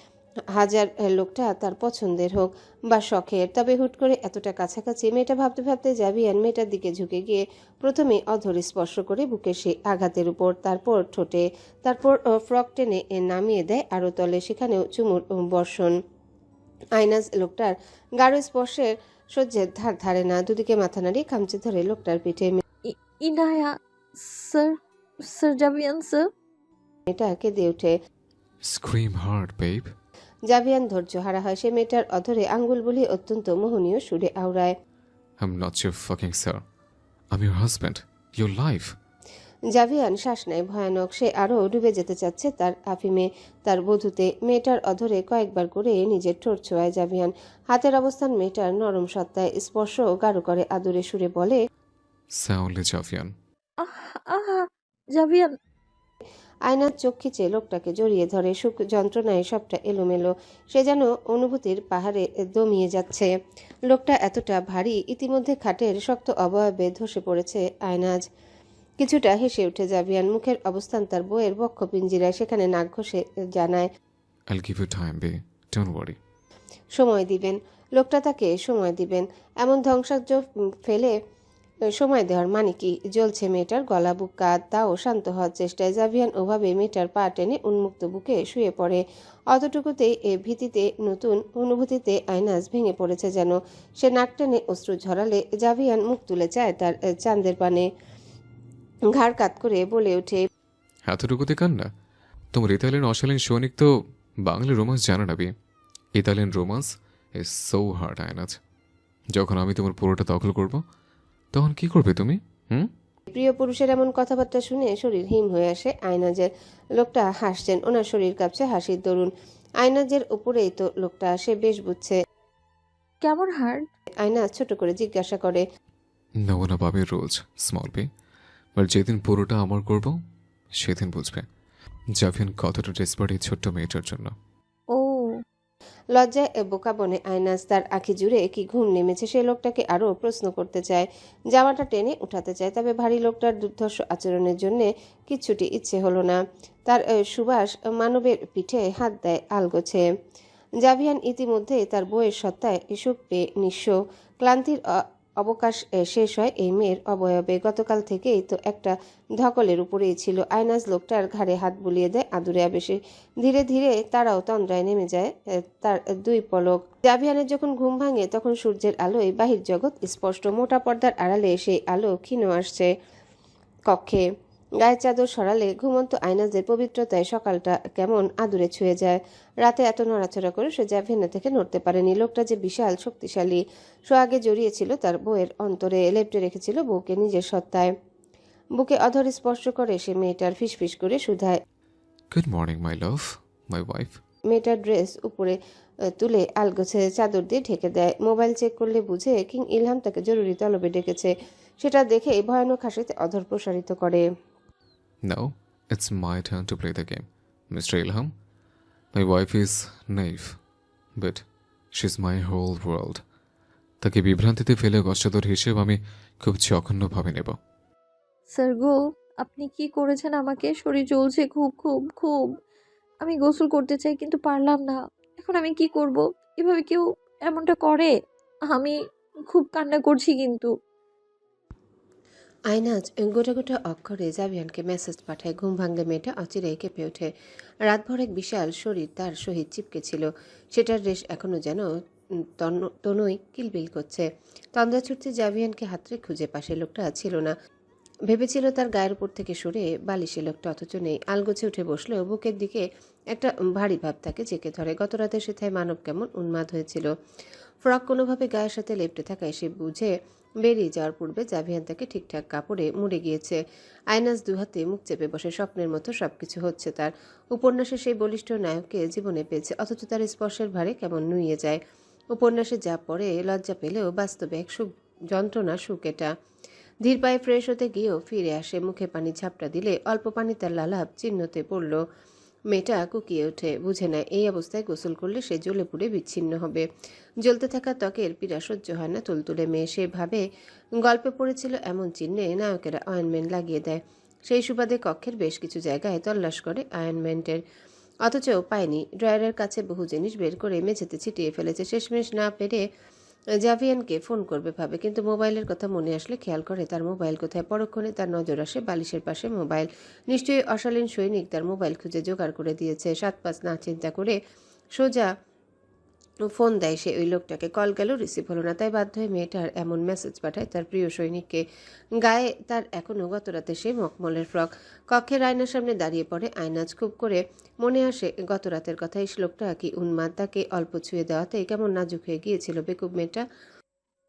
হাজার লোকটা তার পছন্দের হোক বা শখের, তবে হুট করে এতটা কাছাকাছি। মেয়েটা ভাবতে ভাবতে জাভিয়ান মেয়েটার দিকে ঝুঁকে গিয়ে প্রথমে অধর স্পর্শ করে বুকের সেই আঘাতের উপর, তারপর ঠোঁটে, তারপর ফ্রক টেনে নামিয়ে দেয় আরো তলে, সেখানেও চুমুর বর্ষণ। আয়নাজ লোকটার গাঢ় স্পর্শের সহ্যের ধার ধারে না, দুদিকে মাথা নাড়িয়ে খামচে ধরে লোকটার পিঠে। ইনায়া স্যার, স্যার জাভিয়ান স্যার। মেয়েটা কেঁদে ওঠে। Scream hard babe. জাভিয়ান ধৈর্য হারা হয়। সে মেয়েটার অধরে আঙ্গুল বুলিয়ে অত্যন্ত মোহনীয় সুরে আওড়ায়, I am not your fucking sir. I am your husband, your life. জাভিয়ান শ্বাস নেয় ভয়ানক। সে আরও ডুবে যেতে চাচ্ছে তার আফিমে, তার বধূতে। মেয়েটার অধরে কয়েকবার করে নিজের ঠোঁট ছোঁয়ায় জাভিয়ান। হাতের অবস্থান মেয়েটার নরম সত্তায়, স্পর্শ গাঢ় করে আদুরে সুরে বলে, সাউন্ডলি জাভিয়ান। আহা জাভিয়ান। আয়নার চোখ খিচে লোকটাকে জড়িয়ে ধরে। সুখ যন্ত্রণায় সবটা এলোমেলো। সে যেন অনুভূতির পাহাড়ে দমিয়ে যাচ্ছে। লোকটা এতটা ভারী, ইতিমধ্যে খাটের শক্ত অবয়বে ধসে পড়েছে আয়নাজ। কিছুটা হেসে উঠে জাভিয়ান। মুখের অবস্থান তার বইয়ের বক্ষ পিঞ্জিরায়, সেখানে নাক ঘষে জানায়, আইল গিভ ইউ টাইম বে, ডোন্ট ওয়ারি। সময় দিবেন। লোকটা তাকে সময় দিবেন। এমন ধ্বংসাজ্য ফেলে সময় দেওয়ার মানে কি? জ্বলছে মেয়েটার গলা, বুক, কাঁধ, তাও শান্ত হওয়ার চেষ্টায়। জাভিয়ান ওভাবে মেয়েটার পা টেনে উন্মুক্ত বুকে শুয়ে পড়ে। অতটুকুতেই এ ভীতিতে, নতুন অনুভূতিতে আয়নাজ ভেঙে পড়েছে যেন। সে নাক টেনে অশ্রু ঝরালে জাভিয়ান মুখ তুলে চায় তার চাঁদের পানে। ঘাড় কাত করে বলে ওঠে, এতটুকুতে কান্না? তোমার ইতালিয়ান অশালীন সৈনিক তো বাংলা রোমান্স জানে না বে। Italian romance is so hard আয়নাজ। যখন আমি তোমার পুরোটা দখল করব, তখন কি করবে তুমি? প্রিয় পুরুষের এমন কথাবার্তা শুনে শরীর হিম হয়ে আসে আয়নাজের। লোকটা হাসছেন, ওনার শরীর কাঁপছে হাসির দরুন। আয়নাজের উপরেই তো লোকটা, সে বেশ বুঝছে। কেমন হার্ড? আয়নাজ ছোট করে জিজ্ঞাসা করে, নেব না পাবে রোজ স্মল বে, বাট যেদিন পুরোটা আমার করব সেদিন বুঝবে জাভিয়ান কতটা ডেসপারেট এই ছোট্ট মেয়েটার জন্য। ও লজ্জায় বোকা বনে আয়নাজ। তার আঁখি জুড়ে কি ঘুম নেমেছে। সে লোকটাকে আরও প্রশ্ন করতে চায়, জামাটা টেনে উঠাতে চায়, তবে ভারী লোকটার দুর্ধর্ষ আচরণের জন্য কিচ্ছুটি ইচ্ছে হলো না। তার সুবাস মানবের পিঠে হাত দেয় আলগোছে। জাভিয়ান ইতিমধ্যে তার বইয়ের সত্তায় সুখ পেয়ে নিঃস্ব। ক্লান্তির অবকাশ শেষ হয় এই মেয়ের অবয়বে। গতকাল থেকেই তো একটা ধকলের উপরেই ছিল। আয়নাজ লোকটার ঘাড়ে হাত বুলিয়ে দেয় আদুরে আবেশে। ধীরে ধীরে তারাও তন্দ্রায় নেমে যায় তার দুই পলক। জাভিয়ানের যখন ঘুম ভাঙে তখন সূর্যের আলোয় বাহির জগৎ স্পষ্ট। মোটা পর্দার আড়ালে সেই আলো ক্ষীণ আসছে কক্ষে। গায়ের চাদর সরালে ঘুমন্ত আয়নাজের পবিত্রতায় সকালটা কেমন আদুরে ছুঁয়ে যায়। রাতে এত নড়াচড়া করে সে জাভিয়ানের থেকে নড়তে পারেনি। লোকটা যে বিশাল শক্তিশালী। সোহাগে জড়িয়েছিল তার বউয়ের অন্তরে, লেপ্টে রেখেছিল বউকে নিজের সত্তায়। বুকে অধর স্পর্শ করে সে মেয়েটার ফিসফিস করে শুধায়। Good morning my love, my wife. মেয়েটার ড্রেস উপরে তুলে আলগোছে চাদর দিয়ে ঢেকে দেয়। মোবাইল চেক করলে বুঝে কিং ইলহাম তাকে জরুরি তলবে ডেকেছে। সেটা দেখে ভয়ানক হাসিতে অধর প্রসারিত করে। Now it's my turn to play the game, Mr. Ilham. My wife is naive, but she's my whole world. তাকে বিভ্রান্তিতে ফেলে কষ্টদর হিসেব আমি খুব জঘন্যভাবে নেব। স্যার গো, আপনি কি করেছেন আমাকে? শরীর জ্বলছে খুব খুব খুব। আমি গোসল করতে চাই কিন্তু পারলাম না। এখন আমি কি করব? এভাবে কেউ এমনটা করে? আমি খুব কান্না করছি কিন্তু। আয়নাজ গোটা গোটা অক্ষরে জাভিয়ানকে মেসেজ পাঠায়। ঘুম ভাঙলে মেয়েটা অচিরেই কেঁপে ওঠে। রাতভর এক বিশাল শরীর তার সহিত চিপকে ছিল। সেটার রেশ এখনো যেন তনই কিলবিল করছে। তন্দ্রা ছুটতে জাভিয়ানকে হাতড়ে খুঁজে পাশে লোকটা ছিল না। ভেবেছিল তার গায়ের উপর থেকে সরে বালিশে লোকটা, অথচ নেই। আলগোছে উঠে বসলেও বুকের দিকে একটা ভারী ভাব তাকে জেঁকে ধরে। গত রাতে সেথায় মানব কেমন উন্মাদ হয়েছিল। ফ্রক কোনোভাবে গায়ের সাথে লেপ্টে থাকায় সে বুঝে বেরিয়ে যাওয়ার পূর্বে জাভিয়ান তাকে ঠিকঠাক কাপড়ে মুড়ে গিয়েছে। আয়নাজ দুহাতে মুখ চেপে বসে, স্বপ্নের মতো সবকিছু হচ্ছে তার। উপন্যাসে সেই বলিষ্ঠ নায়ককে জীবনে পেয়েছে, অথচ তার স্পর্শের ভারে কেমন নুইয়ে যায়। উপন্যাসে যা পড়ে লজ্জা পেলেও বাস্তবে এক সুখ, যন্ত্রণা সুখ এটা। ধীর পায়ে ফ্রেশ হতে গিয়েও ফিরে আসে, মুখে পানি ঝাপটা দিলে অল্প পানি তার লালাপ চিহ্নতে পড়ল। মেয়েটা কুকিয়ে ওঠে, বুঝে নেয় এই অবস্থায় গোসল করলে সে জ্বলে পুড়ে বিচ্ছিন্ন হবে। জ্বলতে থাকা ত্বকের পীড়া সহ্য হয় না তুলতুলে মেয়ে। সে ভাবে গল্পে পড়েছিল এমন চিহ্নে নায়কেরা অয়েনমেন্ট লাগিয়ে দেয়। সেই সুবাদে কক্ষের বেশ কিছু জায়গায় তল্লাশ করে অয়েনমেন্টের, অথচ পায়নি। ড্রয়ারের কাছে বহু জিনিস বের করে মেঝেতে ছিটিয়ে ফেলেছে। শেষমেশ না পেরে জাভিয়ানকে ফোন করবে ভাবে, কিন্তু মোবাইলের কথা মনে আসলে খেয়াল করে তার মোবাইল কোথায়। পরক্ষণে তার নজর আসে বালিশের পাশে মোবাইল। নিশ্চয়ই অশালীন সৈনিক তার মোবাইল খুঁজে জোগাড় করে দিয়েছে। 7-5 না চিন্তা করে সোজা ফোন দেয় সে ওই লোকটাকে। কল গেল, রিসিভ হলো না। তাই বাধ্য হয়ে মেয়েটার এমন মেসেজ পাঠায় তার প্রিয় সৈনিককে। গায়ে তার এখনও গত রাতে সেই মখমলের ফ্রক। কক্ষের আয়নার সামনে দাঁড়িয়ে পড়ে আয়নাজ। খুব করে মনে আসে গত রাতের কথা। এই লোকটা কি উন্মাদ, তাকে অল্প ছুঁয়ে দেওয়াতেই কেমন নাজুক হয়ে গিয়েছিল বেকুব মেয়েটা।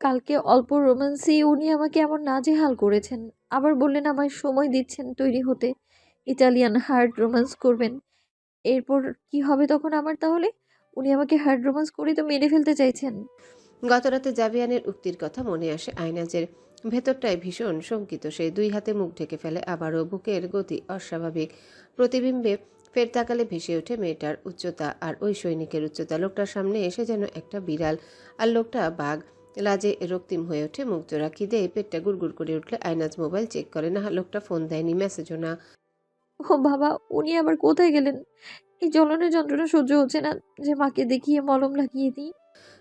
কালকে অল্প রোম্যান্সে উনি আমাকে এমন নাজেহাল করেছেন, আবার বললেন আমায় সময় দিচ্ছেন তৈরি হতে, ইটালিয়ান হার্ড রোম্যান্স করবেন। এরপর কি হবে তখন আমার? তাহলে উনি আমাকে হার্ড রোম্যান্স করে তো মেরে ফেলতে চাইছেন। গতরাতে জাভিয়ানের উক্তির কথা মনে আসে আয়নাজের। ভেতরটায় ভীষণ শঙ্কিত সে। 2 হাতে মুখ ঢেকে ফেলে। আবারও বুকের গতি অস্বাভাবিক। প্রতিবিম্বে ফের তাকালে ভেসে ওঠে মেয়েটার উচ্চতা আর ওই সৈনিকের উচ্চতা। লোকটার সামনে এসে যেন একটা বিড়াল, আর লোকটা বাঘ। লাজে রক্তিম হয়ে ওঠে মুখজোড়া। খিদে পেটটা গুড়গুড় করে উঠলে আয়নাজ মোবাইল চেক করে। না, লোকটা ফোন দেয়নি, মেসেজও না। ও বাবা, উনি আবার কোথায় গেলেন? এই জ্বলনের যন্ত্রণা সহ্য হচ্ছে না, যে মাকে দেখিয়ে মলম লাগিয়ে দিই।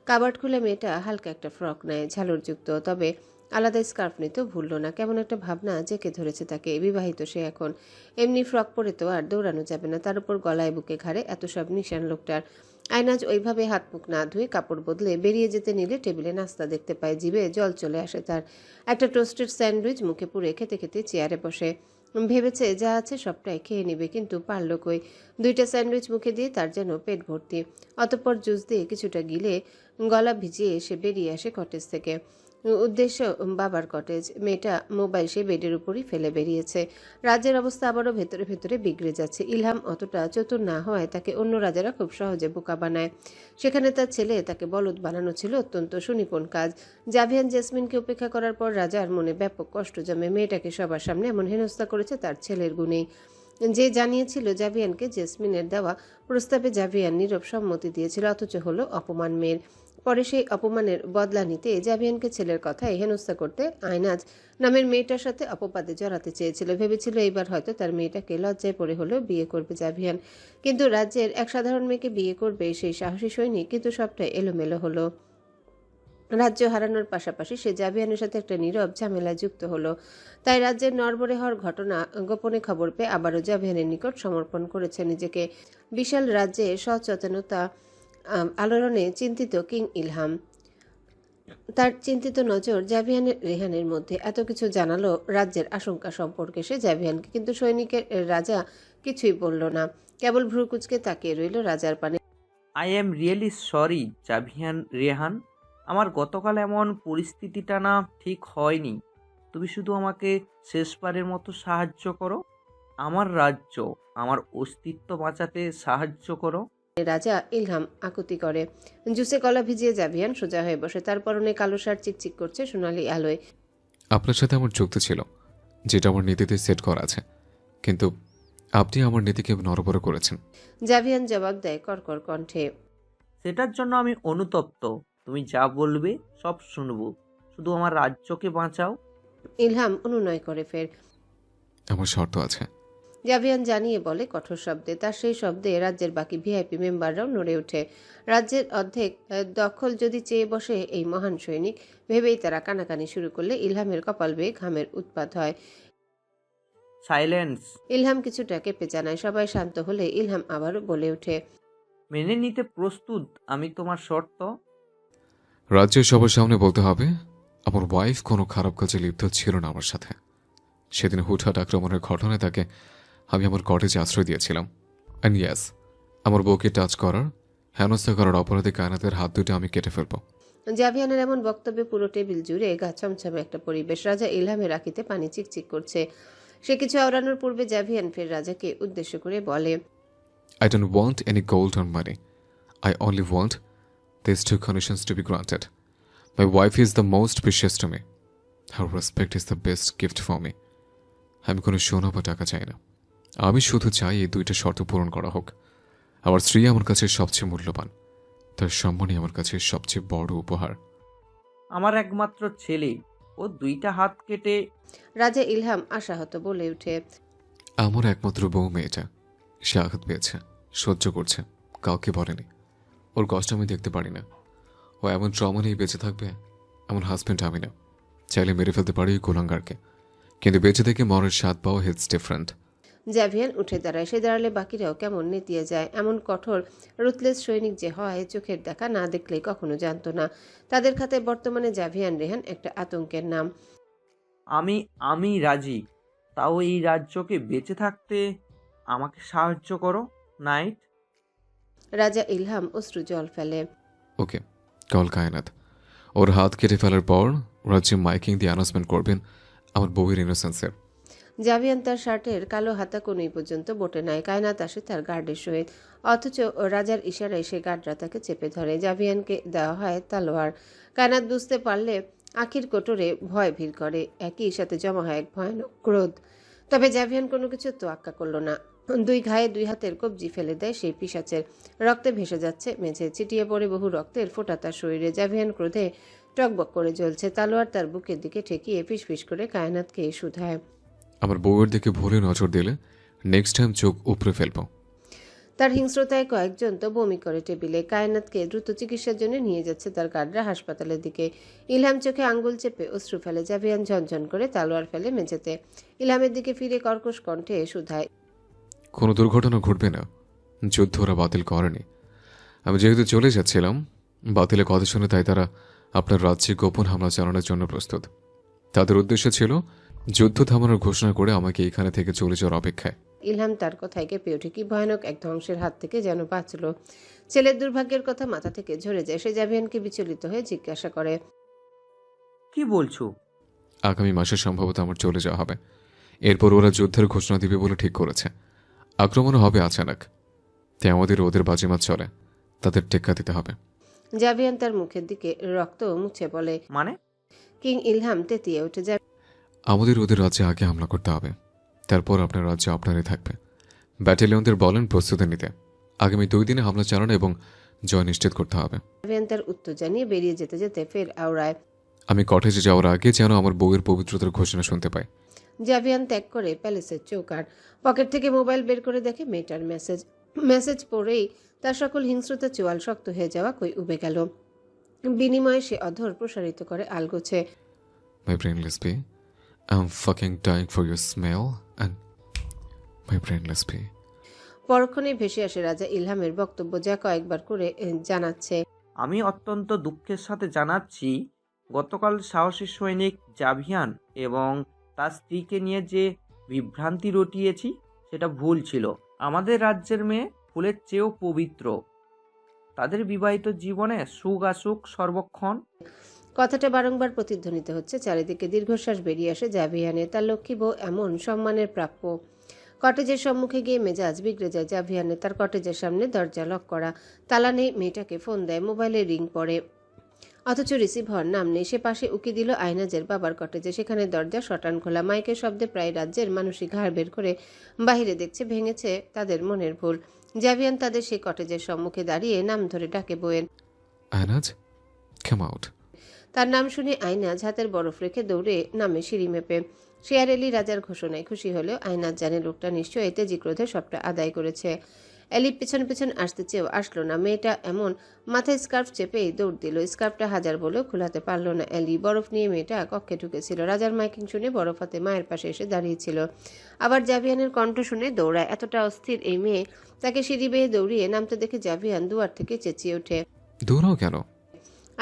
কাবার্ড খুলে মেয়েটা হালকা একটা ফ্রক নেয়, ঝালরযুক্ত, তবে আলাদা স্কার্ফ নিতেও ভুলল না। কেমন একটা ভাবনা জেঁকে ধরেছে তাকে। বিবাহিত সে এখন, এমনি ফ্রক পরে তো আর দৌড়ানো যাবে না। তার উপর গলায় বুকে ঘাড়ে এত সব নিশান লোকটার। আয়নাজ ওইভাবে হাত মুখ না ধুয়ে কাপড় বদলে বেরিয়ে যেতে নিলে টেবিলে নাস্তা দেখতে পায়। জিভে জল চলে আসে তার। একটা টোস্টেড স্যান্ডউইচ মুখে পুরে খেতে খেতে চেয়ারে বসে। ভেবেছে যা আছে সবটাই খেয়ে নিবে, কিন্তু পারল কই। 2টা স্যান্ডউইচ মুখে দিয়ে তার যেন পেট ভর্তি। অতঃপর জুস দিয়ে কিছুটা গিলে গলা ভিজিয়ে সে বেরিয়ে আসে কটেজ থেকে। উদ্দেশ্য বাবার কটেজ। মেয়েটা মোবাইল সে বেডের উপরই ফেলে বেরিয়েছে। রাজ্যের অবস্থা আবারও ভেতরে ভেতরে বিগড়ে যাচ্ছে। ইলহাম অতটা চতুর না হওয়ায় তাকে অন্য রাজারা খুব সহজে বোকা বানায়। সেখানে তার ছেলে তাকে বলদ বানানো ছিল অত্যন্ত সুনিপুণ কাজ। জাভিয়ান জেসমিনকে উপেক্ষা করার পর রাজার মনে ব্যাপক কষ্ট জমে। মেয়েটাকে সবার সামনে এমন হেনস্থা করেছে তার ছেলের গুণেই। যে জানিয়েছিল জাভিয়ানকে জেসমিনের দেওয়া প্রস্তাবে জাভিয়ান নীরব সম্মতি দিয়েছিল, অথচ হলো অপমান মেয়ের। পরে সেই অপমানের বদলা নিতে জাভিয়ানকে ছেলের কথায় হেনস্থা করতে আয়নাজ নামের মেয়েটার সাথে অপবাদে জড়াতে চেয়েছিল। ভেবেছিল এইবার হয়তো তার মেয়েটাকে লজ্জায় পড়ে হলেও বিয়ে করবে জাভিয়ান। কিন্তু রাজ্যের এক সাধারণ মেয়েকে বিয়ে করবে সেই সাহসী সৈনিক, কিন্তু সবটাই এলোমেলো হলো। রাজ্য হারানোর পাশাপাশি সে জাভিয়ানের সাথে একটা নীরব ঝামেলায় যুক্ত হলো। তাই রাজ্যের নড়বড়ে হওয়ার ঘটনা গোপনে খবর পেয়ে আবারও জাভিয়ানের নিকট সমর্পণ করেছে নিজেকে। বিশাল রাজ্যে সচেতনতা আলোড়নে চিন্তিত কিং ইলহাম। তার চিন্তিত নজর জাভিয়ানের রেহানের মধ্যে। এত কিছু জানালো রাজ্যের আশঙ্কা সম্পর্কে সে জাভিয়ানকে, কিন্তু সৈনিকের রাজা কিছুই বলল না, কেবল ভ্রু কুচকে তাকিয়ে রইল রাজার পানে। আই এম রিয়েলি সরি জাভিয়ান রেহান, আমার গতকাল এমন পরিস্থিতিটা না ঠিক হয়নি। তুমি শুধু আমাকে শেষবারের মতো সাহায্য করো, আমার রাজ্য, আমার অস্তিত্ব বাঁচাতে সাহায্য করো। রাজা ইলহাম আকুতি করে। জুসে কলা ভিজিয়ে জাভিয়ান সোজা হয়ে বসে। তার পরনে কালো শার্ট চিকচিক করছে সোনালি আলোয়। আপনার সাথে আমার যুক্তি ছিল, যেটা আমার নীতিতে সেট করা আছে, কিন্তু আপনি আমার নীতিকে নড়বড় করেছেন। জাভিয়ান জবাব দেয় কর্কর কণ্ঠে। সেটার জন্য আমি অনুতপ্ত। তুমি যা বলবে সব শুনবো, শুধু আমার রাজ্যকে বাঁচাও। ইলহাম অনুনয় করে ফের। আমার শর্ত আছে। জাভিয়ান জানিয়ে বলে কঠোর শব্দে। তার সেই শব্দে রাজ্যের বাকি ভিআইপি মেম্বাররাও নড়ে ওঠে। রাজ্যের অর্ধেক দখল যদি চেয়ে বসে এই মহান সৈনিক, ভেবেই তারা কানাকানি শুরু করলে ইলহামের কপাল বেয়ে ঘামের উৎপাত হয়। সাইলেন্স। ইলহাম কিছুটা কেঁপে জানায়। সবাই শান্ত হলে ইলহাম আবারও বলে ওঠে, মেনে নিতে প্রস্তুত আমি তোমার শর্ত? রাজ্যের সবার সামনে বলতে হবে আমার ওয়াইফ কোনো খারাপ কাজে লিপ্ত ছিল না আমার সাথে। সেদিন হুটহাট আক্রমণের ঘটনায় তাকে আমি আমার কটেজে আশ্রয় দিয়েছিলাম। অ্যান্ড ইয়াস, আমার বউকে টাচ করার, হেনস্থা করার অপরাধী কায়নাতের হাত দুটো আমি কেটে ফেলব। জাভিয়ানের এমন বক্তব্যে পুরো টেবিল জুড়ে গা ছমছমে একটা পরিবেশ। রাজা ইলহামের আঁখিতে পানি চিকচিক করছে। সে কিছু আওড়ানোর পূর্বে জাভিয়ান ফের রাজাকে উদ্দেশ্য করে বলে, I don't want any gold or money. I only want these two conditions to be granted. My wife is the most precious to me. Her respect is the best gift for me. আমি কোনো সোনা বা টাকা চাই না। আমি শুধু চাই এই দুইটা শর্ত পূরণ করা হোক। আমার স্ত্রী আমার কাছে সবচেয়ে মূল্যবান, তার সম্মানই আমার কাছে সবচেয়ে বড় উপহার। আমার একমাত্র ছেলে, ও 2টা হাত কেটে রাজা ইলহাম আশাহত বলে উঠে, আমার একমাত্র বউ মেয়েটা, সে আঘাত পেয়েছে, সহ্য করছে, কাউকে বলেনি। ওর কষ্ট আমি দেখতে পারি না। ও এমন ট্রমা নিয়ে বেঁচে থাকবে, এমন হাজব্যান্ড আমি না। চাইলে মেরে ফেলতে পারি ওই গোলাঙ্গারকে, কিন্তু বেঁচে থেকে মরের স্বাদ পাওয়া হিটস ডিফারেন্ট। জাভিয়ান উঠে দাঁড়ায়। সে দাঁড়ালে বাকিরাও কেমন নেতিয়ে যায়। এমন কঠোর রুথলেস সৈনিক যে হয় চোখের দেখা না দেখলে কখনো জানতো না। তাদের খাতায় বর্তমানে জাভিয়ান রেহান একটা আতঙ্কের নাম। আমি রাজি, তাও এই রাজ্যকে বেঁচে থাকতে আমাকে সাহায্য করো নাইট। রাজা ইলহাম অশ্রু জল ফেলে। ওকে, কল কায়নাত। ওর হাত কেটে ফেলার পর রাজ্যে মাইকিং দিয়ে অ্যানাউন্সমেন্ট করবেন আমার বউয়ের ইনোসেন্সের। জাভিয়ান তার শার্টের কালো হাতা কোনই পর্যন্ত বোটে নাই। কায়নাত আসে তার গার্ডের সহিত, অথচ রাজার ইশারায় সে গার্ডরা তাকে চেপে ধরে। জাভিয়ানকে দেওয়া হয় তালোয়ার। কায়নাত বুঝতে পারলে আখির কোটরে ভয় ভিড় করে, একই সাথে জমা হয় এক ভয়ানক ক্রোধ। তবে জাভিয়ান কোনো কিছু তোয়াক্কা করল না। দুই ঘায়ে দুই হাতের কবজি ফেলে দেয় সেই পিশাচের। রক্তে ভেসে যাচ্ছে মেঝে, ছিটিয়ে পড়ে বহু রক্তের ফোঁটা তার শরীরে। জাভিয়ান ক্রোধে টকবক করে জ্বলছে। তালোয়ার তার বুকের দিকে ঠেকিয়ে ফিসফিস করে কায়নাতকে শুধায়, আমার বউয়ের দিকে ভুলে নজর দিলে নেক্সট টাইম চোখ উপরে ফেলবো। তার হিংস্রতায় কয়েকজন তো বমি করে টেবিলে। কায়নাতকে দ্রুত চিকিৎসার জন্য নিয়ে যাচ্ছে তার গার্ডরা হাসপাতালের দিকে। ইলহাম চোখে আঙ্গুল চেপে অশ্রু ফেলে। জাভিয়ান ঝনঝন করে তালোয়ার ফেলে মেঝেতে। ইলহামের দিকে ফিরে কর্কশ কণ্ঠে শুধায়, কোনো দুর্ঘটনা ঘটবে না, যুদ্ধ ওরা বাতিল করেনি। আমি যেহেতু চলে যাচ্ছিলাম, বাতিলের কথা শুনে তাই তারা আপনার রাজ্যে গোপন হামলা চালানোর জন্য প্রস্তুত। তাদের উদ্দেশ্য ছিল যুদ্ধ থামানোর ঘোষণা করে আমাকে এখানে থেকে চলে যাওয়ার অপেক্ষায়। ইলহাম তার কথায় কেঁপে ওঠে। কি ভয়ানক এক ধ্বংসের হাত থেকে যেন বাঁচল। ছেলের দুর্ভাগ্যের কথা মাথা থেকে ঝরে যায়। সে জাভিয়ানকে বিচলিত হয়ে জিজ্ঞাসা করে, কি বলছো? আগামী মাসে সম্ভবত আমার চলে যাওয়া হবে। এরপর ওরা যুদ্ধের ঘোষণা দিবে বলে ঠিক করেছে। আক্রমণও হবে আচানক, তাই আমাদের ওদের বাজিমাত চলে, তাদের টেক্কা দিতে হবে। জাভিয়ান তার মুখের দিকে রক্ত মুছে বলে। মানে? কিং ইলহাম তেতিয়ে উঠে যায়। আমাদের ওদের রাজ্যে আগে হামলা করতে হবে, তারপর আপনার রাজ্য আপনারই থাকবে। ব্যাটালিয়নদের বলেন প্রস্তুতি নিতে। আগামী 2 দিনে হামলা চালানো এবং জয় নিশ্চিত করতে হবে। জাভিয়ান তার উত্তর জানিয়ে বেরিয়ে যেতে যেতে ফের আওড়ায়, আমি কটেজে যাওয়ার আগে যেন আমার বউয়ের পবিত্রতার ঘোষণা শুনতে পাই। জাভিয়ান ত্যাগ করে প্যালেসের চৌকাঠ। পকেট থেকে মোবাইল বের করে দেখে মেয়েটার মেসেজ পড়েই তার সকল হিংস্রতা চোয়াল শক্ত হয়ে যাওয়া কই উবে গেল। বিনিময়ে সে অধর প্রসারিত করে আলগোছে, My brainless bee, I'm fucking dying for your smell and my brainless bee. পরক্ষণে ভেসে আসে রাজা ইলহামের বক্তব্য, যা কয়েকবার করে জানাচ্ছে, আমি অত্যন্ত দুঃখের সাথে জানাচ্ছি, গতকাল সাহসী সৈনিক জাভিয়ান এবং তার স্ত্রীকে নিয়ে যে বিভ্রান্তি রটিয়েছি সেটা ভুল ছিল। আমাদের রাজ্যের মেয়ে ফুলের চেয়েও পবিত্র। তাদের বিবাহিত জীবনে সুখ আসুক সর্বক্ষণ। কথাটা বারংবার প্রতিধ্বনিত হচ্ছে। চারিদিকে দীর্ঘশ্বাস বেরিয়ে আসে জাভিয়ানের। তার লক্ষ্মী বউ এমন সম্মানের প্রাপ্য। কটেজের সম্মুখে গিয়ে মেজাজ বিগড়ে যায় জাভিয়ানের। তার কটেজের সামনে দরজা লক করা, তালা নেই। মেয়েটাকে ফোন দেয়, মোবাইলে রিং পড়ে, অথচ রিসিভ হওয়ার নাম নেই। সে পাশে উকি দিল আইনাজের বাবার কটেজে। সেখানে দরজা শটান খোলা। মাইকের শব্দে প্রায় রাজ্যের মানুষই ঘাড় বের করে বাহিরে দেখছে। ভেঙেছে তাদের মনের ভুল। জাভিয়ান তাদের সেই কটেজের সম্মুখে দাঁড়িয়ে নাম ধরে ডাকে বউয়ের। আয়নাজ, come out. তার নাম শুনে আইনাজ হাতের বরফ রেখে দৌড়ে নামে সিঁড়ি মেপে। শেয়ার এলি রাজার ঘোষণায় খুশি হলেও আইনাজ জানে লোকটা নিশ্চয়ই তেজি ক্রোধে সবটা আদায় করেছে। এলি পেছন পেছন আসতে চেয়েও আসলো না। মেয়েটা এমন মাথায় স্কার্ফ চেপেই দৌড় দিল। স্কার্ফটা হাজার বলেও খোলাতে পারল না এলি। বরফ নিয়ে মেয়েটা কক্ষে ঢুকেছিল। রাজার মাইকিং শুনে বরফ হাতে মায়ের পাশে এসে দাঁড়িয়েছিল। আবার জাভিয়ানের কণ্ঠ শুনে দৌড়ায়। এতটা অস্থির এই মেয়ে, তাকে সিঁড়ি বেয়ে দৌড়িয়ে নামতে দেখে জাভিয়ান দুয়ার থেকে চেঁচিয়ে ওঠে, দৌড়াও কেন?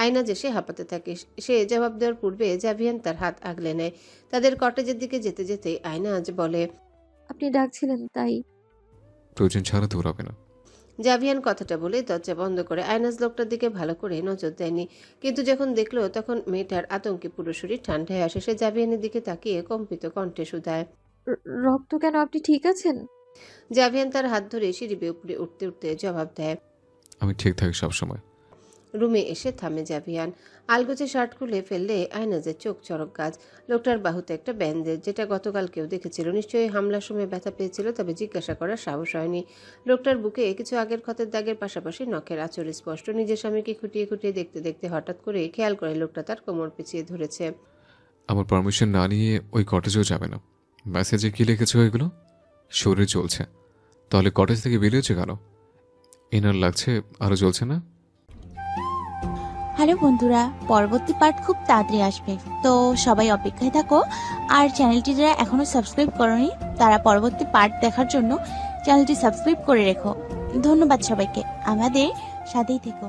আইনাজ এসে হাঁপাতে থাকে। সে জবাব দেওয়ার পূর্বে জাভিয়ান তার হাত আগলে নেয়। তাদের কটেজের দিকে যেতে যেতে আইনাজ বলে, আপনি ডাকছিলেন তাই। প্রয়োজন ছাড়া দৌড়াবে না। জাভিয়ান কথাটা বলে দরজা বন্ধ করে আয়নাজ লোকটার দিকে ভালো করে নজর দেয়নি, কিন্তু যখন দেখলো তখন মেয়েটার আতঙ্কে পুরো শরীর ঠান্ডা হয়ে আসে। সে জাভিয়ানের দিকে তাকিয়ে কম্পিত কণ্ঠে শুধায়, রক্ত কেন? আপনি ঠিক আছেন? জাভিয়ান তার হাত ধরে সিঁড়ি বেয়ে উপরে উঠতে উঠতে জবাব দেয়। আমি ঠিক থাকি সবসময়। রুমে এসে থামে জাভিয়ান। আলগোছে শার্ট খুলে ফেললে আয়নাজের চোখ চরক গাছ। লোকটার বাহুতে একটা ব্যান্ডেজ, যেটা গতকাল কেউ দেখেছিল। নিশ্চয়ই হামলার সময় ব্যথা পেয়েছিল, তবে জিজ্ঞাসা করার সাহস হয়নি। লোকটার বুকে কিছু আগের ক্ষতের দাগের পাশাপাশি নখের আঁচড় স্পষ্ট। নিজের স্বামীকে খুঁটিয়ে খুঁটিয়ে দেখতে দেখতে হঠাৎ করে খেয়াল করে লোকটা তার কোমর পেঁচিয়ে ধরেছে। আমার পারমিশন না নিয়ে ওই কটেজেও যাবে না। মেসেজে কি লিখেছো এগুলো? শরীর চলছে, তাহলে কটেজ থেকে বেরিয়েছে কেন? এনার লাগছে আরো জ্বলছে না? হ্যালো বন্ধুরা, পরবর্তী পার্ট খুব তাড়াতাড়ি আসবে, তো সবাই অপেক্ষায় থাকো। আর চ্যানেলটি যারা এখনো সাবস্ক্রাইব করোনি তারা পরবর্তী পার্ট দেখার জন্য চ্যানেলটি সাবস্ক্রাইব করে রেখো। ধন্যবাদ সবাইকে, আমাদের সাথেই থেকো।